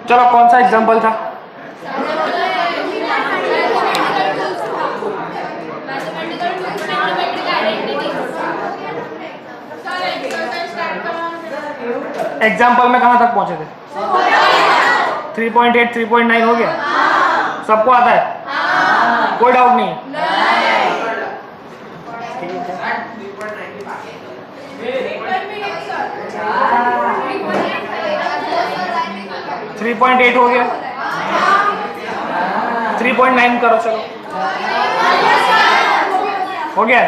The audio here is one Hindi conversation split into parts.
चलो कौन सा एग्जाम्पल था? एग्जाम्पल में कहाँ तक पहुंचे थे? 3.8 3.9 हो गया? सबको आता है? कोई डाउट नहीं है? 3.8 हो गया, 3.9 करो, चलो हो गया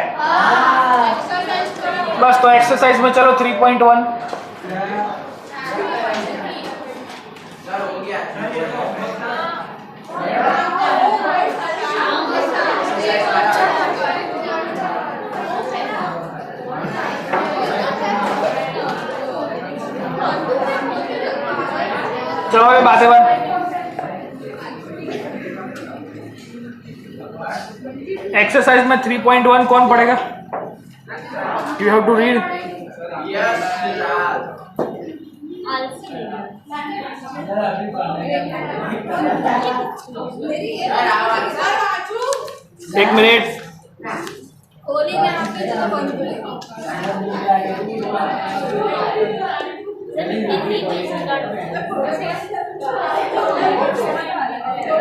बस। तो एक्सरसाइज में चलो 3.1 चलो ये बातें बन। एक्सरसाइज में 3.1 कौन पढ़ेगा? You have to read. एक मिनट।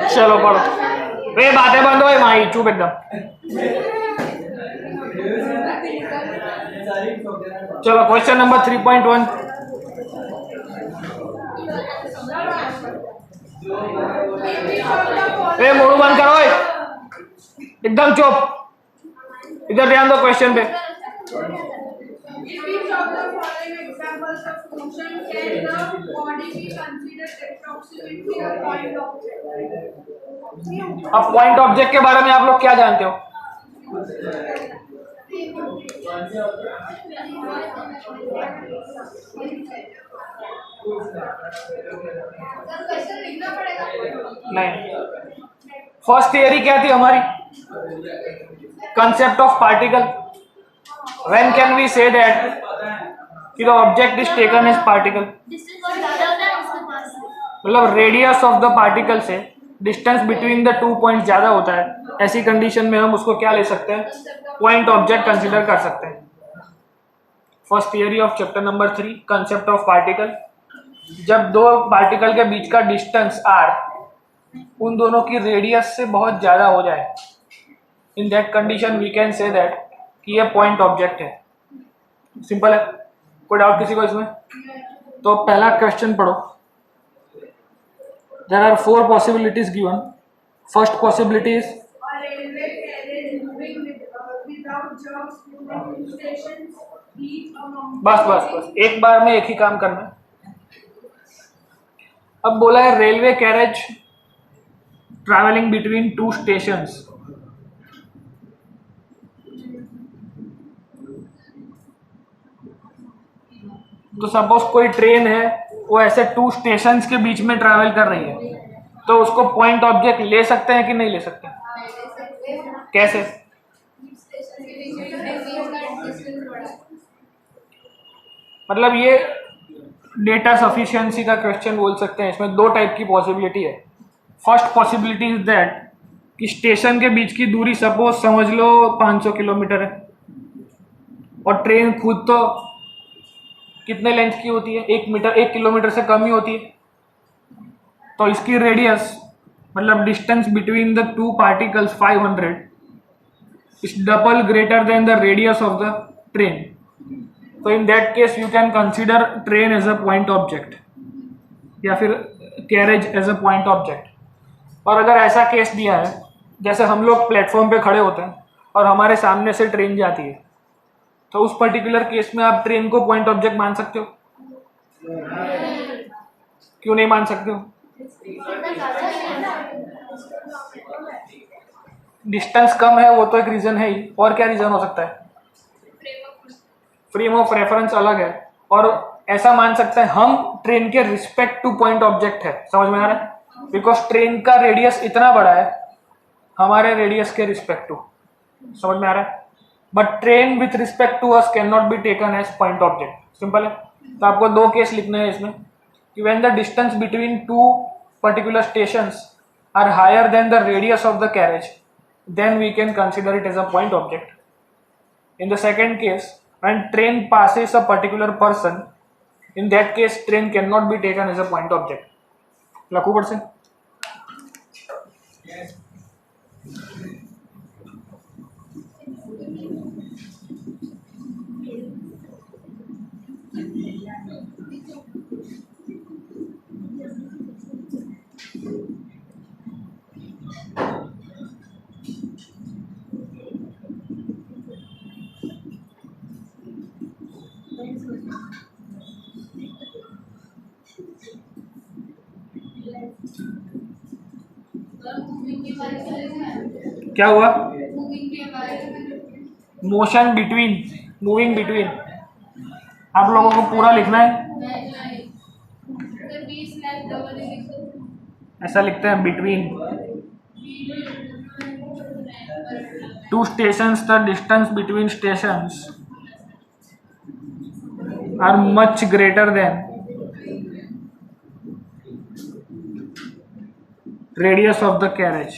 चलो पढ़ो। वे बातें बंद हो माही, चुप एकदम। चलो क्वेश्चन नंबर 3.1। वे मुंह बंद करो, एकदम चुप। इधर ध्यान दो क्वेश्चन पे। अब पॉइंट ऑब्जेक्ट के बारे में आप लोग क्या जानते हो? नहीं। फर्स्ट थियरी क्या थी हमारी? Concept of particle. When can we say that कि the object is taken as particle? मतलब रेडियस ऑफ द पार्टिकल से डिस्टेंस बिटवीन द 2 पॉइंट ज्यादा होता है, ऐसी कंडीशन में हम उसको क्या ले सकते हैं? पॉइंट ऑब्जेक्ट कंसीडर कर सकते हैं। First theory of chapter number 3, concept of particle. जब दो पार्टिकल के बीच का डिस्टेंस r उन दोनों की रेडियस से बहुत ज्यादा हो जाए, in that condition we can say that कि ये पॉइंट ऑब्जेक्ट है। सिंपल है, कोई डाउट किसी को इसमें? तो पहला क्वेश्चन पढ़ो। There are 4 possibilities given. First possibility is बस एक बार में एक ही काम करना है। अब बोला है railway carriage travelling between 2 stations. तो सपोज कोई ट्रेन है, वो ऐसे 2 स्टेशंस के बीच में ट्रैवल कर रही है, तो उसको पॉइंट ऑब्जेक्ट ले सकते हैं कि नहीं ले सकते? कैसे? मतलब ये डेटा सफिशिएंसी का क्वेश्चन बोल सकते हैं। इसमें 2 टाइप की पॉसिबिलिटी है। फर्स्ट पॉसिबिलिटी इज दैट कि स्टेशन के बीच की दूरी सपोज समझ लो 500 किलोमीटर है, और ट्रेन खुद तो कितने लेंथ की होती है? 1 मीटर, 1 किलोमीटर से कम ही होती है। तो इसकी रेडियस मतलब distance between the 2 particles 500 is double greater than the radius of the train. तो in that case you can consider train as a point object या फिर carriage as a point object. और अगर ऐसा केस दिया है जैसे हम लोग प्लेटफॉर्म पे खड़े होते हैं और हमारे सामने से ट्रेन जाती है, तो उस पर्टिकुलर केस में आप ट्रेन को पॉइंट ऑब्जेक्ट मान सकते हो? क्यों नहीं मान सकते हो? डिस्टेंस कम है, वो तो एक रीजन है ही, और क्या रीजन हो सकता है? फ्रेम ऑफ रेफरेंस अलग है। और ऐसा मान सकते हैं हम ट्रेन के रिस्पेक्ट टू पॉइंट ऑब्जेक्ट है। समझ में आ रहा है? बिकॉज ट्रेन का रेडियस इतना बड़ा है हमारे रेडियस के रिस्पेक्ट टू। समझ में आ रहा है? But train with respect to us can not be taken as point object. Simple है। तो आपको 2 केस लिखने हैं इसमें कि when the distance between two particular stations are higher than the radius of the carriage, then we can consider it as a point object. In the second case, when train passes a particular person, in that case train cannot be taken as a point object. Lakhu person क्या हुआ? मोशन बिटवीन, मूविंग बिटवीन, आप लोगों को पूरा लिखना है, ऐसा लिखते हैं between two stations the distance between stations are much greater than radius of the carriage.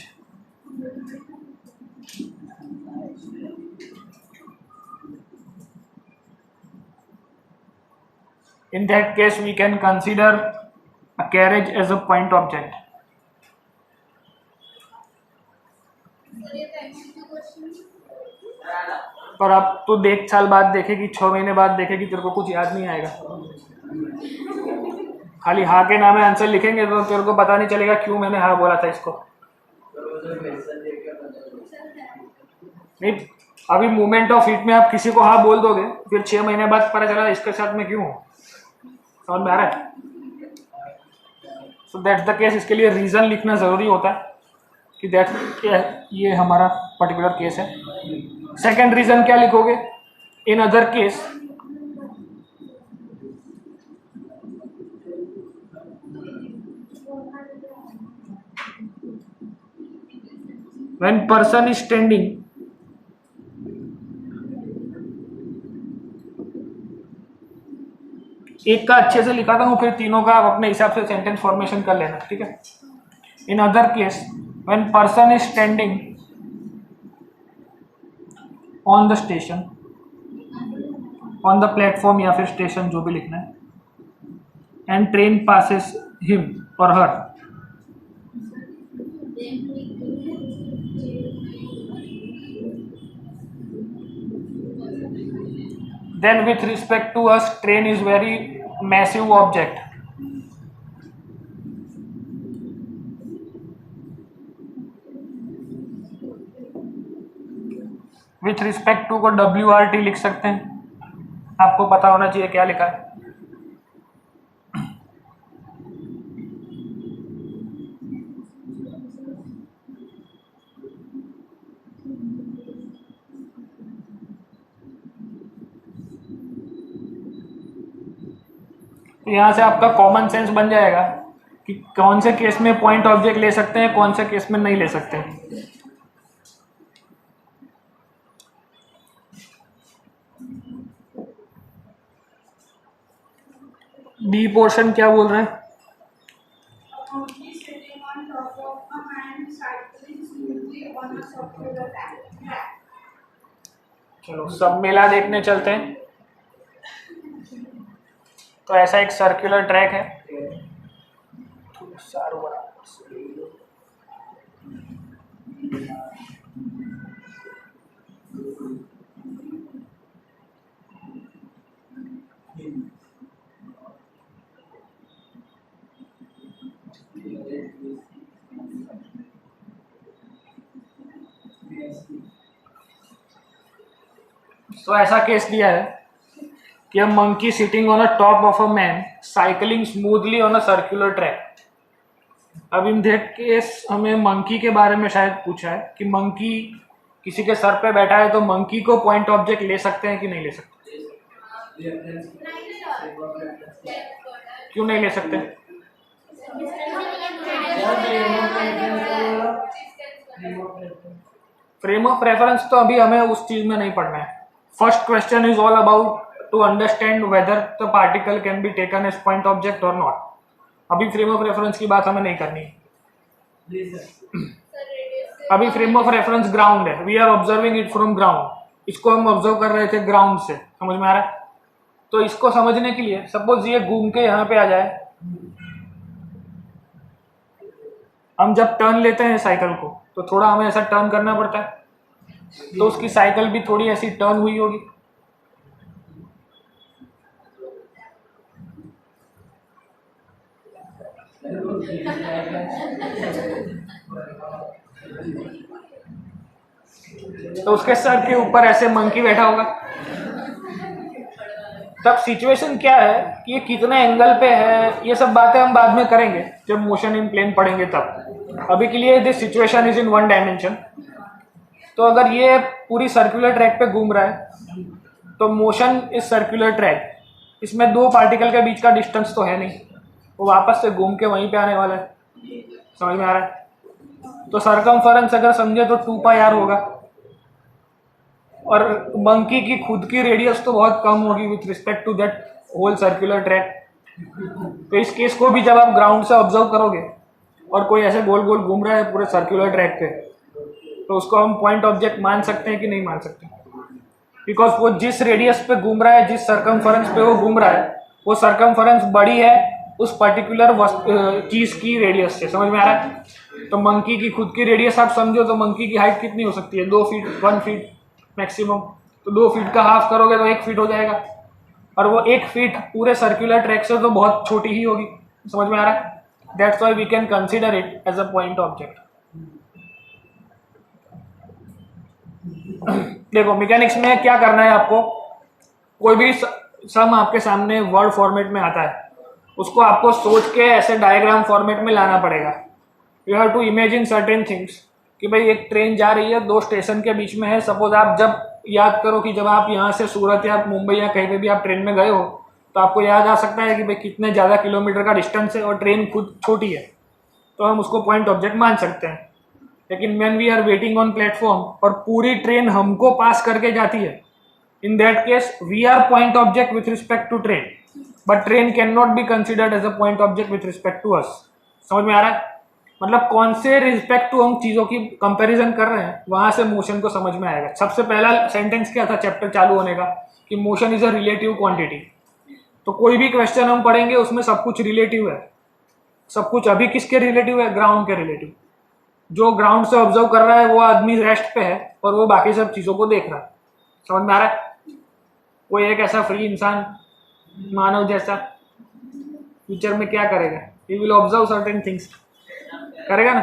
In that case, we can consider a carriage as a point object. पर अब तो देख साल बाद देखेगी, 6 महीने बाद देखेगी, तेरे को कुछ याद नहीं आएगा। खाली हाँ के नाम में आंसर लिखेंगे तो तेरे को पता नहीं चलेगा क्यों मैंने हाँ बोला था इसको। नहीं, अभी मूवमेंट ऑफ हीट में आप किसी को हाँ बोल दोगे, फिर 6 महीने बाद पता चला इसके साथ में क्यों हूँ। समझ में आ रहा है? So that's the case. इसके लिए रीज़न लिखना ज़रूरी होता है कि दैट ये हमारा पर्टिकुलर केस है। सेकेंड रीज़न क्या लिखोगे? In other case when person is standing एक का अच्छे से लिखाता हूँ, फिर तीनों का आप अपने हिसाब से सेंटेंस फॉर्मेशन कर लेना, ठीक है? In other case when person is standing on the station, on the platform या फिर स्टेशन जो भी लिखना है, and train passes him or her, then with respect to us train is very massive object. With respect to को WRT लिख सकते हैं, आपको पता होना चाहिए क्या लिखा है। तो यहाँ से आपका कॉमन सेंस बन जाएगा कि कौन से केस में पॉइंट ऑब्जेक्ट ले सकते हैं, कौन से केस में नहीं ले सकते हैं। बी पोर्शन क्या बोल रहे हैं? चलो सब मेला देखने चलते हैं। तो ऐसा एक सर्कुलर ट्रैक है, तो ऐसा केस दिया है कि a monkey sitting on a top of a man cycling smoothly on a circular track। अब इन दैट केस हमें मंकी के बारे में शायद पूछा है कि मंकी किसी के सर पे बैठा है, तो मंकी को पॉइंट ऑब्जेक्ट ले सकते हैं कि नहीं ले सकते? क्यों नहीं ले सकते? फ्रेम ऑफ रेफरेंस तो अभी हमें उस चीज में नहीं पढ़ना है। First question is all about to understand whether the particle can be taken as point object or not. अभी फ्रेम ऑफ रेफरेंस की बात हमें नहीं करनी है, अभी फ्रेम ऑफ रेफरेंस ग्राउंड है, we are observing it from ground, इसको हम ऑब्जर्व कर रहे थे ग्राउंड से, समझ में आ रहा है? तो इसको समझने के लिए सपोज ये घूम के यहाँ पे आ जाए, हम जब टर्न लेते हैं साइकिल को तो थोड़ा हमें ऐसा टर्न करना पड़ता है, तो उसकी साइकिल भी थोड़ी ऐसी टर्न हुई होगी। तो उसके सर के ऊपर ऐसे मंकी बैठा होगा। तब सिचुएशन क्या है कि ये कितने एंगल पे है, ये सब बातें हम बाद में करेंगे जब मोशन इन प्लेन पढ़ेंगे तब। अभी के लिए this situation is in one dimension. तो अगर ये पूरी सर्कुलर ट्रैक पे घूम रहा है तो मोशन इज सर्कुलर ट्रैक, इसमें दो पार्टिकल के बीच का डिस्टेंस तो है नहीं, वो वापस से घूम के वहीं पे आने वाला है, समझ में आ रहा है? तो सरकमफेरेंस अगर समझे तो 2πr होगा, और मंकी की खुद की रेडियस तो बहुत कम होगी with respect to that whole circular track. तो इस केस को भी जब आप ग्राउंड से ऑब्जर्व करोगे और कोई ऐसे गोल गोल घूम रहा है पूरे सर्कुलर ट्रैक पे, तो उसको हम पॉइंट ऑब्जेक्ट मान सकते हैं कि नहीं मान सकते? बिकॉज वो जिस रेडियस पे घूम रहा है, जिस सरकमफेरेंस पे वो घूम रहा है, वो सरकमफेरेंस बड़ी है उस पर्टिकुलर चीज की रेडियस से, समझ में आ रहा है? तो मंकी की खुद की रेडियस आप समझो तो मंकी की हाइट कितनी हो सकती है? 2 फीट, 1 फीट मैक्सिमम। तो 2 फीट का हाफ करोगे तो 1 फीट हो जाएगा, और वो 1 फीट पूरे सर्कुलर ट्रैक से तो बहुत छोटी ही होगी, समझ में आ रहा है? That's why we can consider it as a point object. देखो मैकेनिक्स में क्या करना है आपको, कोई भी सम आपके सामने वर्ड फॉर्मेट में आता है, उसको आपको सोच के ऐसे डायग्राम फॉर्मेट में लाना पड़ेगा। You have to imagine certain things कि भाई एक ट्रेन जा रही है, 2 स्टेशन के बीच में है। सपोज आप जब याद करो कि जब आप यहाँ से सूरत या मुंबई या कहीं पे भी आप ट्रेन में गए हो, तो आपको याद आ सकता है कि भाई कितने ज़्यादा किलोमीटर का डिस्टेंस है और ट्रेन खुद छोटी है, तो हम उसको पॉइंट ऑब्जेक्ट मान सकते हैं। लेकिन when we are waiting on platform और पूरी ट्रेन हमको पास करके जाती है, in that case we are point object with respect to train, but train can not be considered as a point object with respect to us. समझ में आ रहा है? मतलब कौन से रिस्पेक्ट टू हम चीजों की कंपैरिजन कर रहे हैं, वहां से मोशन को समझ में आएगा। सबसे पहला सेंटेंस क्या था चैप्टर चालू होने का, कि motion is a relative quantity. तो कोई भी क्वेश्चन हम पढ़ेंगे उसमें सब कुछ रिलेटिव है, सब कुछ अभी किसके रिलेटिव है? ग्राउंड के रिलेटिव। जो ग्राउंड से ऑब्जर्व कर रहा है वो आदमी रेस्ट पे है और वो बाकी सब चीजों को देख रहा है, समझ में आ रहा है? कोई एक ऐसा फ्री इंसान मानव जैसा फ्यूचर में क्या करेगा? He will observe certain things, करेगा ना?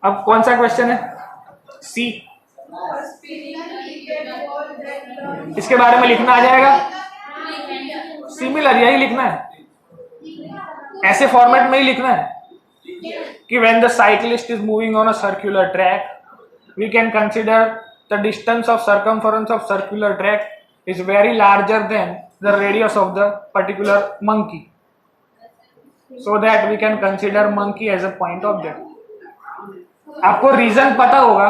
अब कौन सा क्वेश्चन है? सी। इसके बारे में लिखना आ जाएगा, सिमिलर यही लिखना है, ऐसे फॉर्मेट में ही लिखना है कि when the cyclist is moving on a circular track we can consider the distance of circumference of circular track is very larger than the radius of the particular monkey, so that we can consider monkey as a point object। आपको रीजन पता होगा,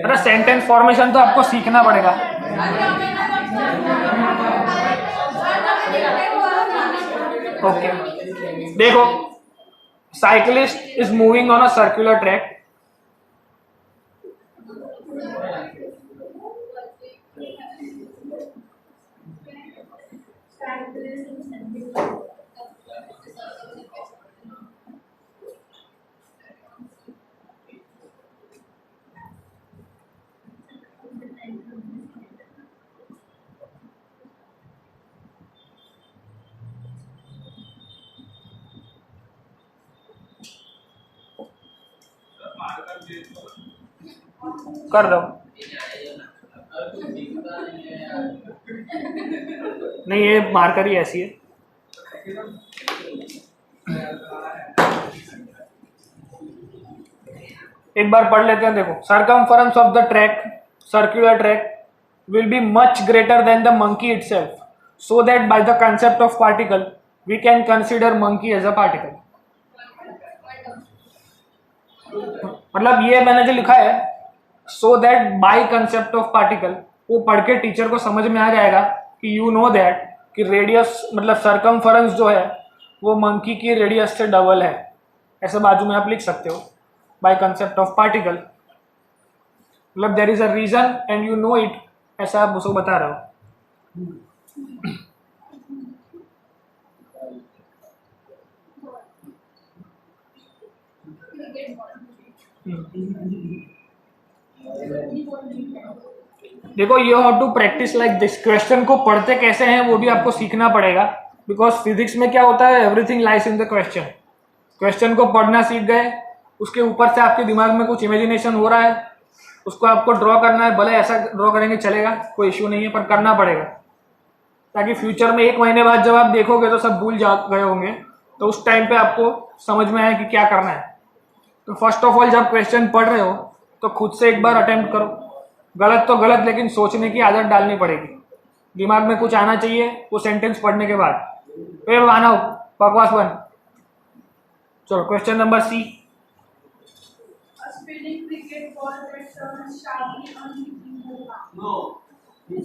अरे सेंटेंस फॉर्मेशन तो आपको सीखना पड़ेगा। ओके देखो, cyclist is moving on a circular track, कर दो। नहीं ये मार्कर ही ऐसी है। एक बार पढ़ लेते हैं, देखो circumference of the track, circular track will be much greater than the monkey itself, so that by the concept of particle we can consider monkey as a particle। मतलब ये मैंने जो लिखा है so that by concept of particle, वो पढ़ के टीचर को समझ में आ जाएगा कि यू नो दैट कि रेडियस मतलब सरकमफरेंस जो है वो मंकी की रेडियस से डबल है, ऐसे बाजू में आप लिख सकते हो बाय कंसेप्ट ऑफ पार्टिकल। मतलब there is a reason and you know it, ऐसा आप उसको बता रहे हो। देखो you have to practice like this. Question को पढ़ते कैसे हैं वो भी आपको सीखना पड़ेगा, बिकॉज फिजिक्स में क्या होता है, everything lies in the question. Question को पढ़ना सीख गए, उसके ऊपर से आपके दिमाग में कुछ इमेजिनेशन हो रहा है, उसको आपको ड्रॉ करना है, भले ऐसा ड्रॉ करेंगे चलेगा, कोई इश्यू नहीं है, पर करना पड़ेगा, ताकि फ्यूचर में 1 महीने बाद जब आप देखोगे तो सब भूल जा गए होंगे, तो उस टाइम पे आपको समझ में आए कि क्या करना है। तो फर्स्ट ऑफ ऑल जब क्वेश्चन पढ़ रहे हो तो खुद से एक बार अटेम्प्ट करो, गलत तो गलत, लेकिन सोचने की आदत डालनी पड़ेगी, दिमाग में कुछ आना चाहिए वो सेंटेंस पढ़ने के बाद। फिर मानो बकवास बन। चलो क्वेश्चन नंबर सी।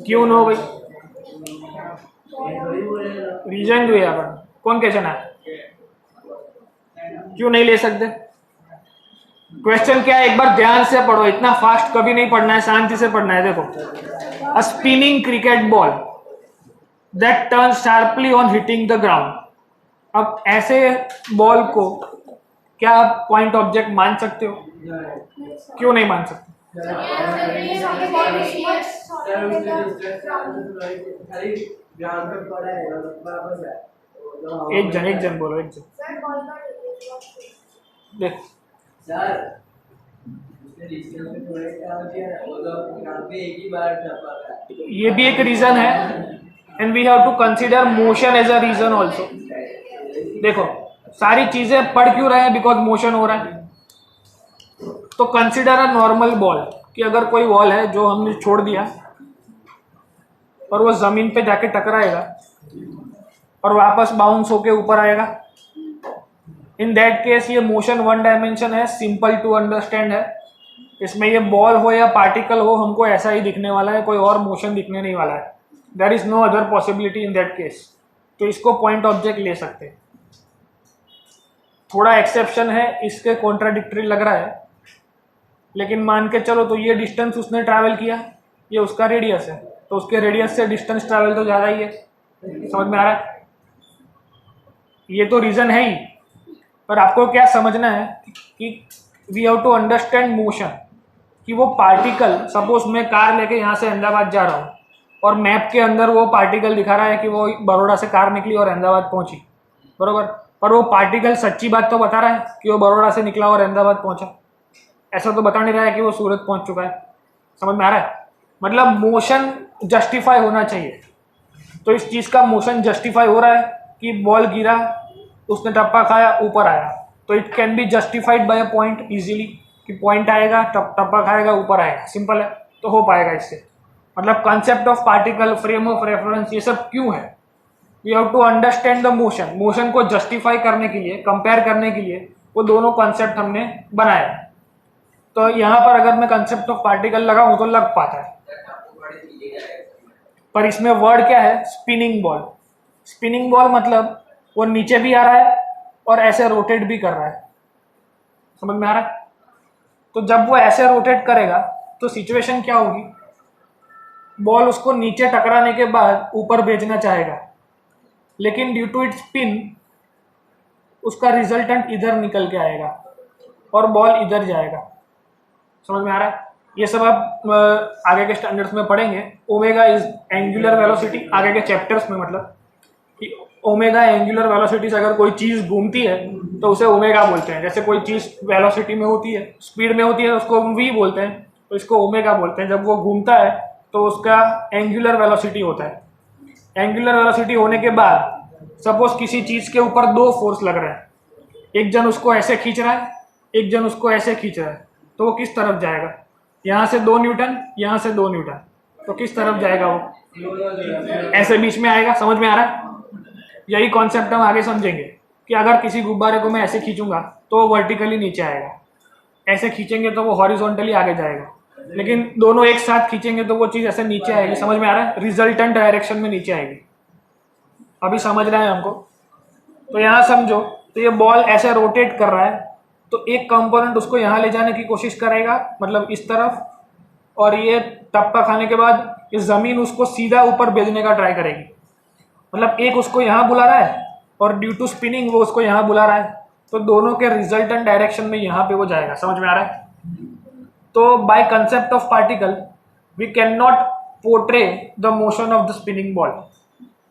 क्यों नो भाई, रीजन जो है अपन कौन क्वेश्चन है, क्यों नहीं ले सकते। क्वेश्चन क्या है, एक बार ध्यान से पढ़ो, इतना फास्ट कभी नहीं पढ़ना है, शांति से पढ़ना है। देखो, a spinning cricket ball that turn sharply on hitting the ground. अब ऐसे बॉल को क्या आप पॉइंट ऑब्जेक्ट मान सकते हो, क्यों नहीं मान सकते। एक जन बोलो, एक जन देख। ये भी एक रीजन है, and we have to consider motion as a reason also. देखो सारी चीजें पढ़ क्यों रहे हैं, बिकॉज मोशन हो रहा है। तो कंसीडर अ नॉर्मल बॉल, कि अगर कोई बॉल है जो हमने छोड़ दिया और वो जमीन पे जाके टकराएगा और वापस बाउंस होके ऊपर आएगा, इन दैट केस ये मोशन 1 डायमेंशन है, सिंपल टू अंडरस्टैंड है। इसमें ये बॉल हो या पार्टिकल हो, हमको ऐसा ही दिखने वाला है, कोई और मोशन दिखने नहीं वाला है। There is no other possibility in that case, तो इसको पॉइंट ऑब्जेक्ट ले सकते हैं। थोड़ा एक्सेप्शन है, इसके कॉन्ट्राडिक्टरी लग रहा है, लेकिन मान के चलो तो ये डिस्टेंस उसने ट्रैवल किया, ये उसका रेडियस है, तो उसके रेडियस से डिस्टेंस ट्रैवल तो ज़्यादा ही है। समझ में आ रहा है, ये तो रीज़न है ही, पर आपको क्या समझना है कि we have to understand motion, कि वो पार्टिकल, सपोज मैं कार लेके यहाँ से अहमदाबाद जा रहा हूँ और मैप के अंदर वो पार्टिकल दिखा रहा है कि वो बड़ौदा से कार निकली और अहमदाबाद पहुँची, बरोबर, पर वो पार्टिकल सच्ची बात तो बता रहा है कि वो बड़ौदा से निकला और अहमदाबाद पहुँचा, ऐसा तो बता नहीं रहा है कि वो सूरत पहुँच चुका है। समझ में आ रहा है, मतलब मोशन जस्टिफाई होना चाहिए। तो इस चीज़ का मोशन जस्टिफाई हो रहा है कि बॉल गिरा, उसने टप्पा खाया, ऊपर आया, तो it can be justified by a point easily, कि पॉइंट आएगा, टप्पा खाएगा, ऊपर आएगा, सिंपल है, तो हो पाएगा इससे। मतलब concept of particle, frame of reference, ये सब क्यों है, we have to understand the motion. Motion को जस्टिफाई करने के लिए, कंपेयर करने के लिए वो दोनों कॉन्सेप्ट हमने बनाया। तो यहाँ पर अगर मैं कंसेप्ट ऑफ पार्टिकल लगाऊं तो लग पाता है, पर इसमें वर्ड क्या है, स्पिनिंग बॉल। स्पिनिंग बॉल मतलब वो नीचे भी आ रहा है और ऐसे रोटेट भी कर रहा है। समझ में आ रहा है, तो जब वो ऐसे रोटेट करेगा तो सिचुएशन क्या होगी, बॉल उसको नीचे टकराने के बाद ऊपर भेजना चाहेगा, लेकिन ड्यू टू इट स्पिन उसका रिजल्टेंट इधर निकल के आएगा और बॉल इधर जाएगा। समझ में आ रहा है, ये सब आप आगे के स्टैंडर्ड्स में पढ़ेंगे। ओमेगा इज एंगुलर वेलोसिटी, आगे के चैप्टर्स में, मतलब कि ओमेगा एंगुलर वेलोसिटी से अगर कोई चीज़ घूमती है तो उसे ओमेगा बोलते हैं। जैसे कोई चीज़ वेलोसिटी में होती है, स्पीड में होती है, उसको हम वी बोलते हैं, तो इसको ओमेगा बोलते हैं। जब वो घूमता है तो उसका एंगुलर वेलोसिटी होता है। एंगुलर वेलोसिटी होने के बाद सपोज किसी चीज़ के ऊपर 2 फोर्स लग रहे हैं, एक जन उसको ऐसे खींच रहा है, एक जन उसको ऐसे खींच रहा है, तो वो किस तरफ जाएगा, यहाँ से 2 न्यूटन, यहाँ से 2 न्यूटन, तो किस तरफ जाएगा वो, ऐसे बीच में आएगा। समझ में आ रहा है, यही कॉन्सेप्ट हम आगे समझेंगे कि अगर किसी गुब्बारे को मैं ऐसे खींचूंगा तो वो वर्टिकली नीचे आएगा, ऐसे खींचेंगे तो वो हॉरिजॉन्टली आगे जाएगा। लेकिन दोनों एक साथ खींचेंगे तो वो चीज़ ऐसे नीचे आएगी, समझ में आ रहा है, रिजल्टेंट डायरेक्शन में नीचे आएगी। अभी समझ रहे हैं हमको? तो यहाँ समझो, तो ये बॉल ऐसे रोटेट कर रहा है, तो एक कंपोनेंट उसको यहाँ ले जाने की कोशिश करेगा, मतलब इस तरफ, और ये टप्पा खाने के बाद ये ज़मीन उसको सीधा ऊपर भेजने का ट्राई करेगी। मतलब एक उसको यहाँ बुला रहा है और ड्यू टू स्पिनिंग वो उसको यहाँ बुला रहा है, तो दोनों के रिजल्टेंट डायरेक्शन में यहाँ पे वो जाएगा। समझ में आ रहा है? तो by concept of particle we can not portray the motion of the spinning ball,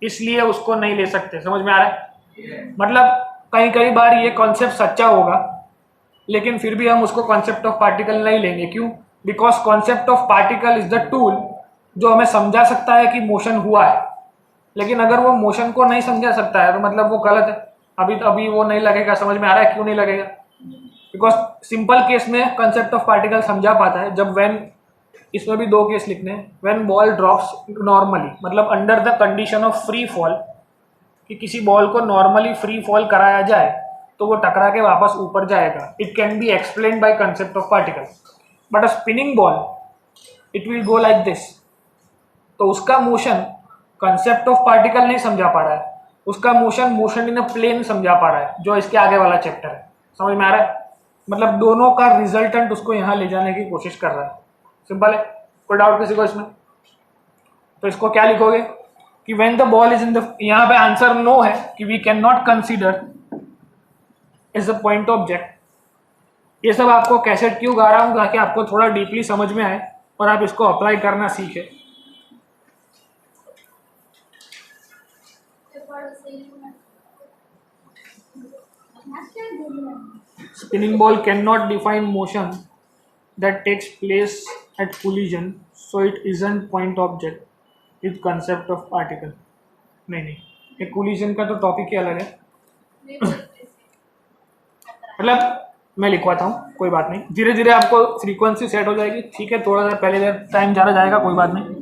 इसलिए उसको नहीं ले सकते। समझ में आ रहा है? मतलब कई बार ये कॉन्सेप्ट सच्चा होगा, लेकिन फिर भी हम उसको कॉन्सेप्ट ऑफ पार्टिकल नहीं लेंगे। क्यों? Because concept of particle is the tool जो हमें समझा सकता है कि मोशन हुआ है, लेकिन अगर वो मोशन को नहीं समझा सकता है तो मतलब वो गलत है। अभी वो नहीं लगेगा। समझ में आ रहा है क्यों नहीं लगेगा? बिकॉज सिंपल केस में कंसेप्ट ऑफ पार्टिकल समझा पाता है जब व्हेन, इसमें भी दो केस लिखने हैं, व्हेन बॉल ड्रॉप्स नॉर्मली, मतलब under the condition of free fall, कि किसी बॉल को नॉर्मली फ्री फॉल कराया जाए तो वो टकरा के वापस ऊपर जाएगा। It can be explained bye concept of particle, but a spinning ball it will go like this. तो उसका मोशन कंसेप्ट ऑफ पार्टिकल नहीं समझा पा रहा है, उसका मोशन इन अ प्लेन समझा पा रहा है, जो इसके आगे वाला चैप्टर है। समझ में आ रहा है? मतलब दोनों का रिजल्टेंट उसको यहाँ ले जाने की कोशिश कर रहा है। सिंपल है। कोई डाउट किसी को इसमें? तो इसको क्या लिखोगे कि when the ball is in the, यहाँ पे आंसर नो है कि we can not consider is a point object. ये सब आपको कैसेट क्यों गा रहा हूँ, ताकि आपको थोड़ा डीपली समझ में आए और आप इसको अप्लाई करना सीखे। Spinning ball cannot define motion that takes place at collision, so it isn't point object with concept of particle. नहीं, ये collision का तो टॉपिक ही अलग है। मतलब मैं लिखवाता हूँ, कोई बात नहीं, धीरे धीरे आपको फ्रीक्वेंसी सेट हो जाएगी। ठीक है, थोड़ा सा पहले टाइम ज़्यादा जाएगा, कोई बात नहीं।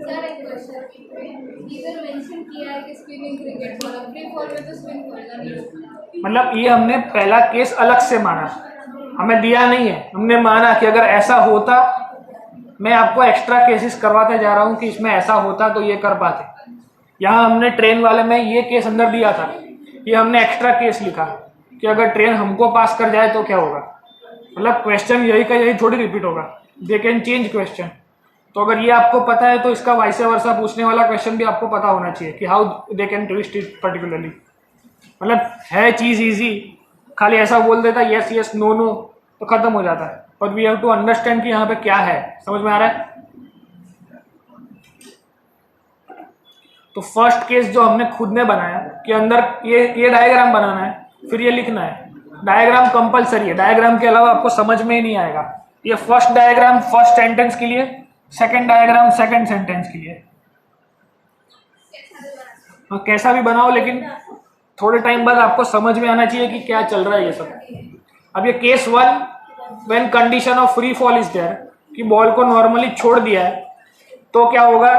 सर एक क्वेश्चन, इधर मेंशन किया है कि spinning cricket ball free fall में तो स्पिन होएगा नहीं। मतलब ये हमने पहला केस अलग से माना, हमें दिया नहीं है, हमने माना कि अगर ऐसा होता, मैं आपको एक्स्ट्रा केसेस करवाते जा रहा हूँ कि इसमें ऐसा होता तो ये कर पाते। यहाँ हमने ट्रेन वाले में ये केस अंदर दिया था, ये हमने एक्स्ट्रा केस लिखा कि अगर ट्रेन हमको पास कर जाए तो क्या होगा। मतलब क्वेश्चन यही का यही थोड़ी रिपीट होगा, दे कैन चेंज क्वेश्चन। तो अगर ये आपको पता है तो इसका वाइस वर्सा पूछने वाला क्वेश्चन भी आपको पता होना चाहिए कि how they can twist it particularly. मतलब है चीज इजी, खाली ऐसा बोल देता यस यस नो नो तो खत्म हो जाता है, but we have to understand कि यहाँ पे क्या है। समझ में आ रहा है? तो फर्स्ट केस जो हमने खुद ने बनाया कि अंदर ये डायग्राम बनाना है, फिर ये लिखना है। डायग्राम कंपलसरी है, डायग्राम के अलावा आपको समझ में ही नहीं आएगा। ये फर्स्ट डायग्राम फर्स्ट सेंटेंस के लिए, सेकंड डायग्राम सेकंड सेंटेंस के लिए। तो कैसा भी बनाओ, लेकिन थोड़े टाइम बाद आपको समझ में आना चाहिए कि क्या चल रहा है ये सब। अब ये case one, when condition of free fall is there, कि बॉल को नॉर्मली छोड़ दिया है तो क्या होगा,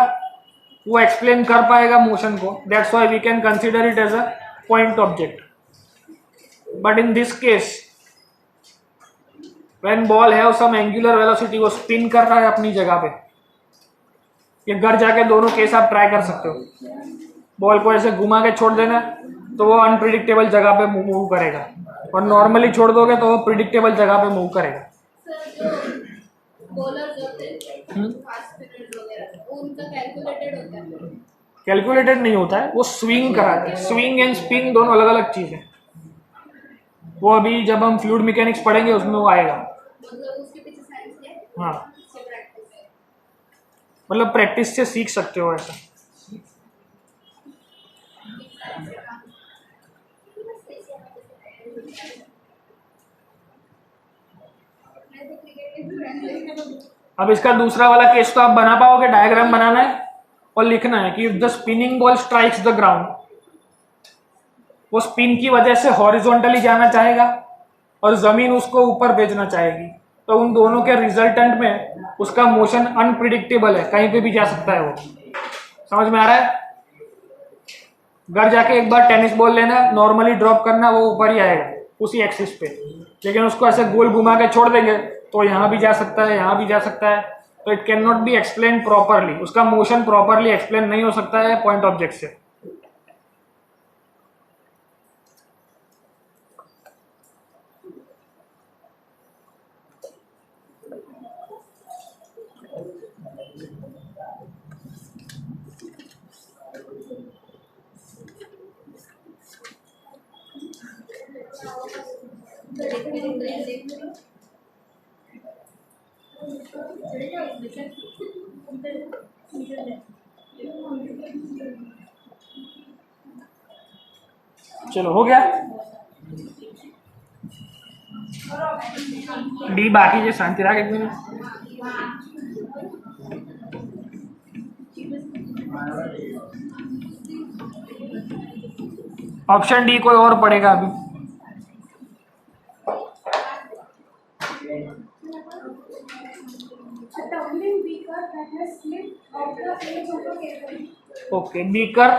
वो एक्सप्लेन कर पाएगा मोशन को। That's why we can consider it as a point object. But in this case when ball have some angular velocity, वो स्पिन कर रहा है अपनी जगह पे। ये घर जाके दोनों केस आप ट्राई कर सकते हो। बॉल को ऐसे घुमा के छोड़ देना तो वो अनप्रिडिक्टेबल जगह पे मूव करेगा, और नॉर्मली छोड़ दोगे तो वो प्रिडिक्टेबल जगह पे मूव करेगा। सर जो बॉलर जो होते हैं फास्ट स्पिनर वगैरह, उनका कैलकुलेटेड होता है? कैलकुलेटेड नहीं होता है, वो स्विंग कराते हैं। स्विंग एंड स्पिन दोनों अलग अलग चीज है। वो अभी जब हम फ्लूइड मैकेनिक्स पढ़ेंगे उसमें वो आएगा। मतलब उसके पीछे साइंस है। हाँ, उससे प्रैक्टिस है। मतलब प्रैक्टिस से सीख सकते हो ऐसा। अब इसका दूसरा वाला केस तो आप बना पाओगे, डायग्राम बनाना है और लिखना है कि if the spinning ball strikes the ground, वो स्पिन की वजह से हॉरिजॉन्टली जाना चाहेगा और जमीन उसको ऊपर भेजना चाहेगी, तो उन दोनों के रिजल्टेंट में उसका मोशन अनप्रिडिक्टेबल है, कहीं पे भी जा सकता है वो। समझ में आ रहा है? घर जाके एक बार टेनिस बॉल लेना, नॉर्मली ड्रॉप करना, वो ऊपर ही आएगा उसी एक्सिस पे, लेकिन उसको ऐसे गोल घुमा के छोड़ देंगे तो यहाँ भी जा सकता है, यहाँ भी जा सकता है, तो it can not B explain properly, उसका मोशन प्रॉपरली एक्सप्लेन नहीं हो सकता है पॉइंट ऑब्जेक्ट से। चलो हो गया, डी बाकी जो शांति राख एक मिनट। ऑप्शन डी कोई और पढ़ेगा अभी? Okay, beaker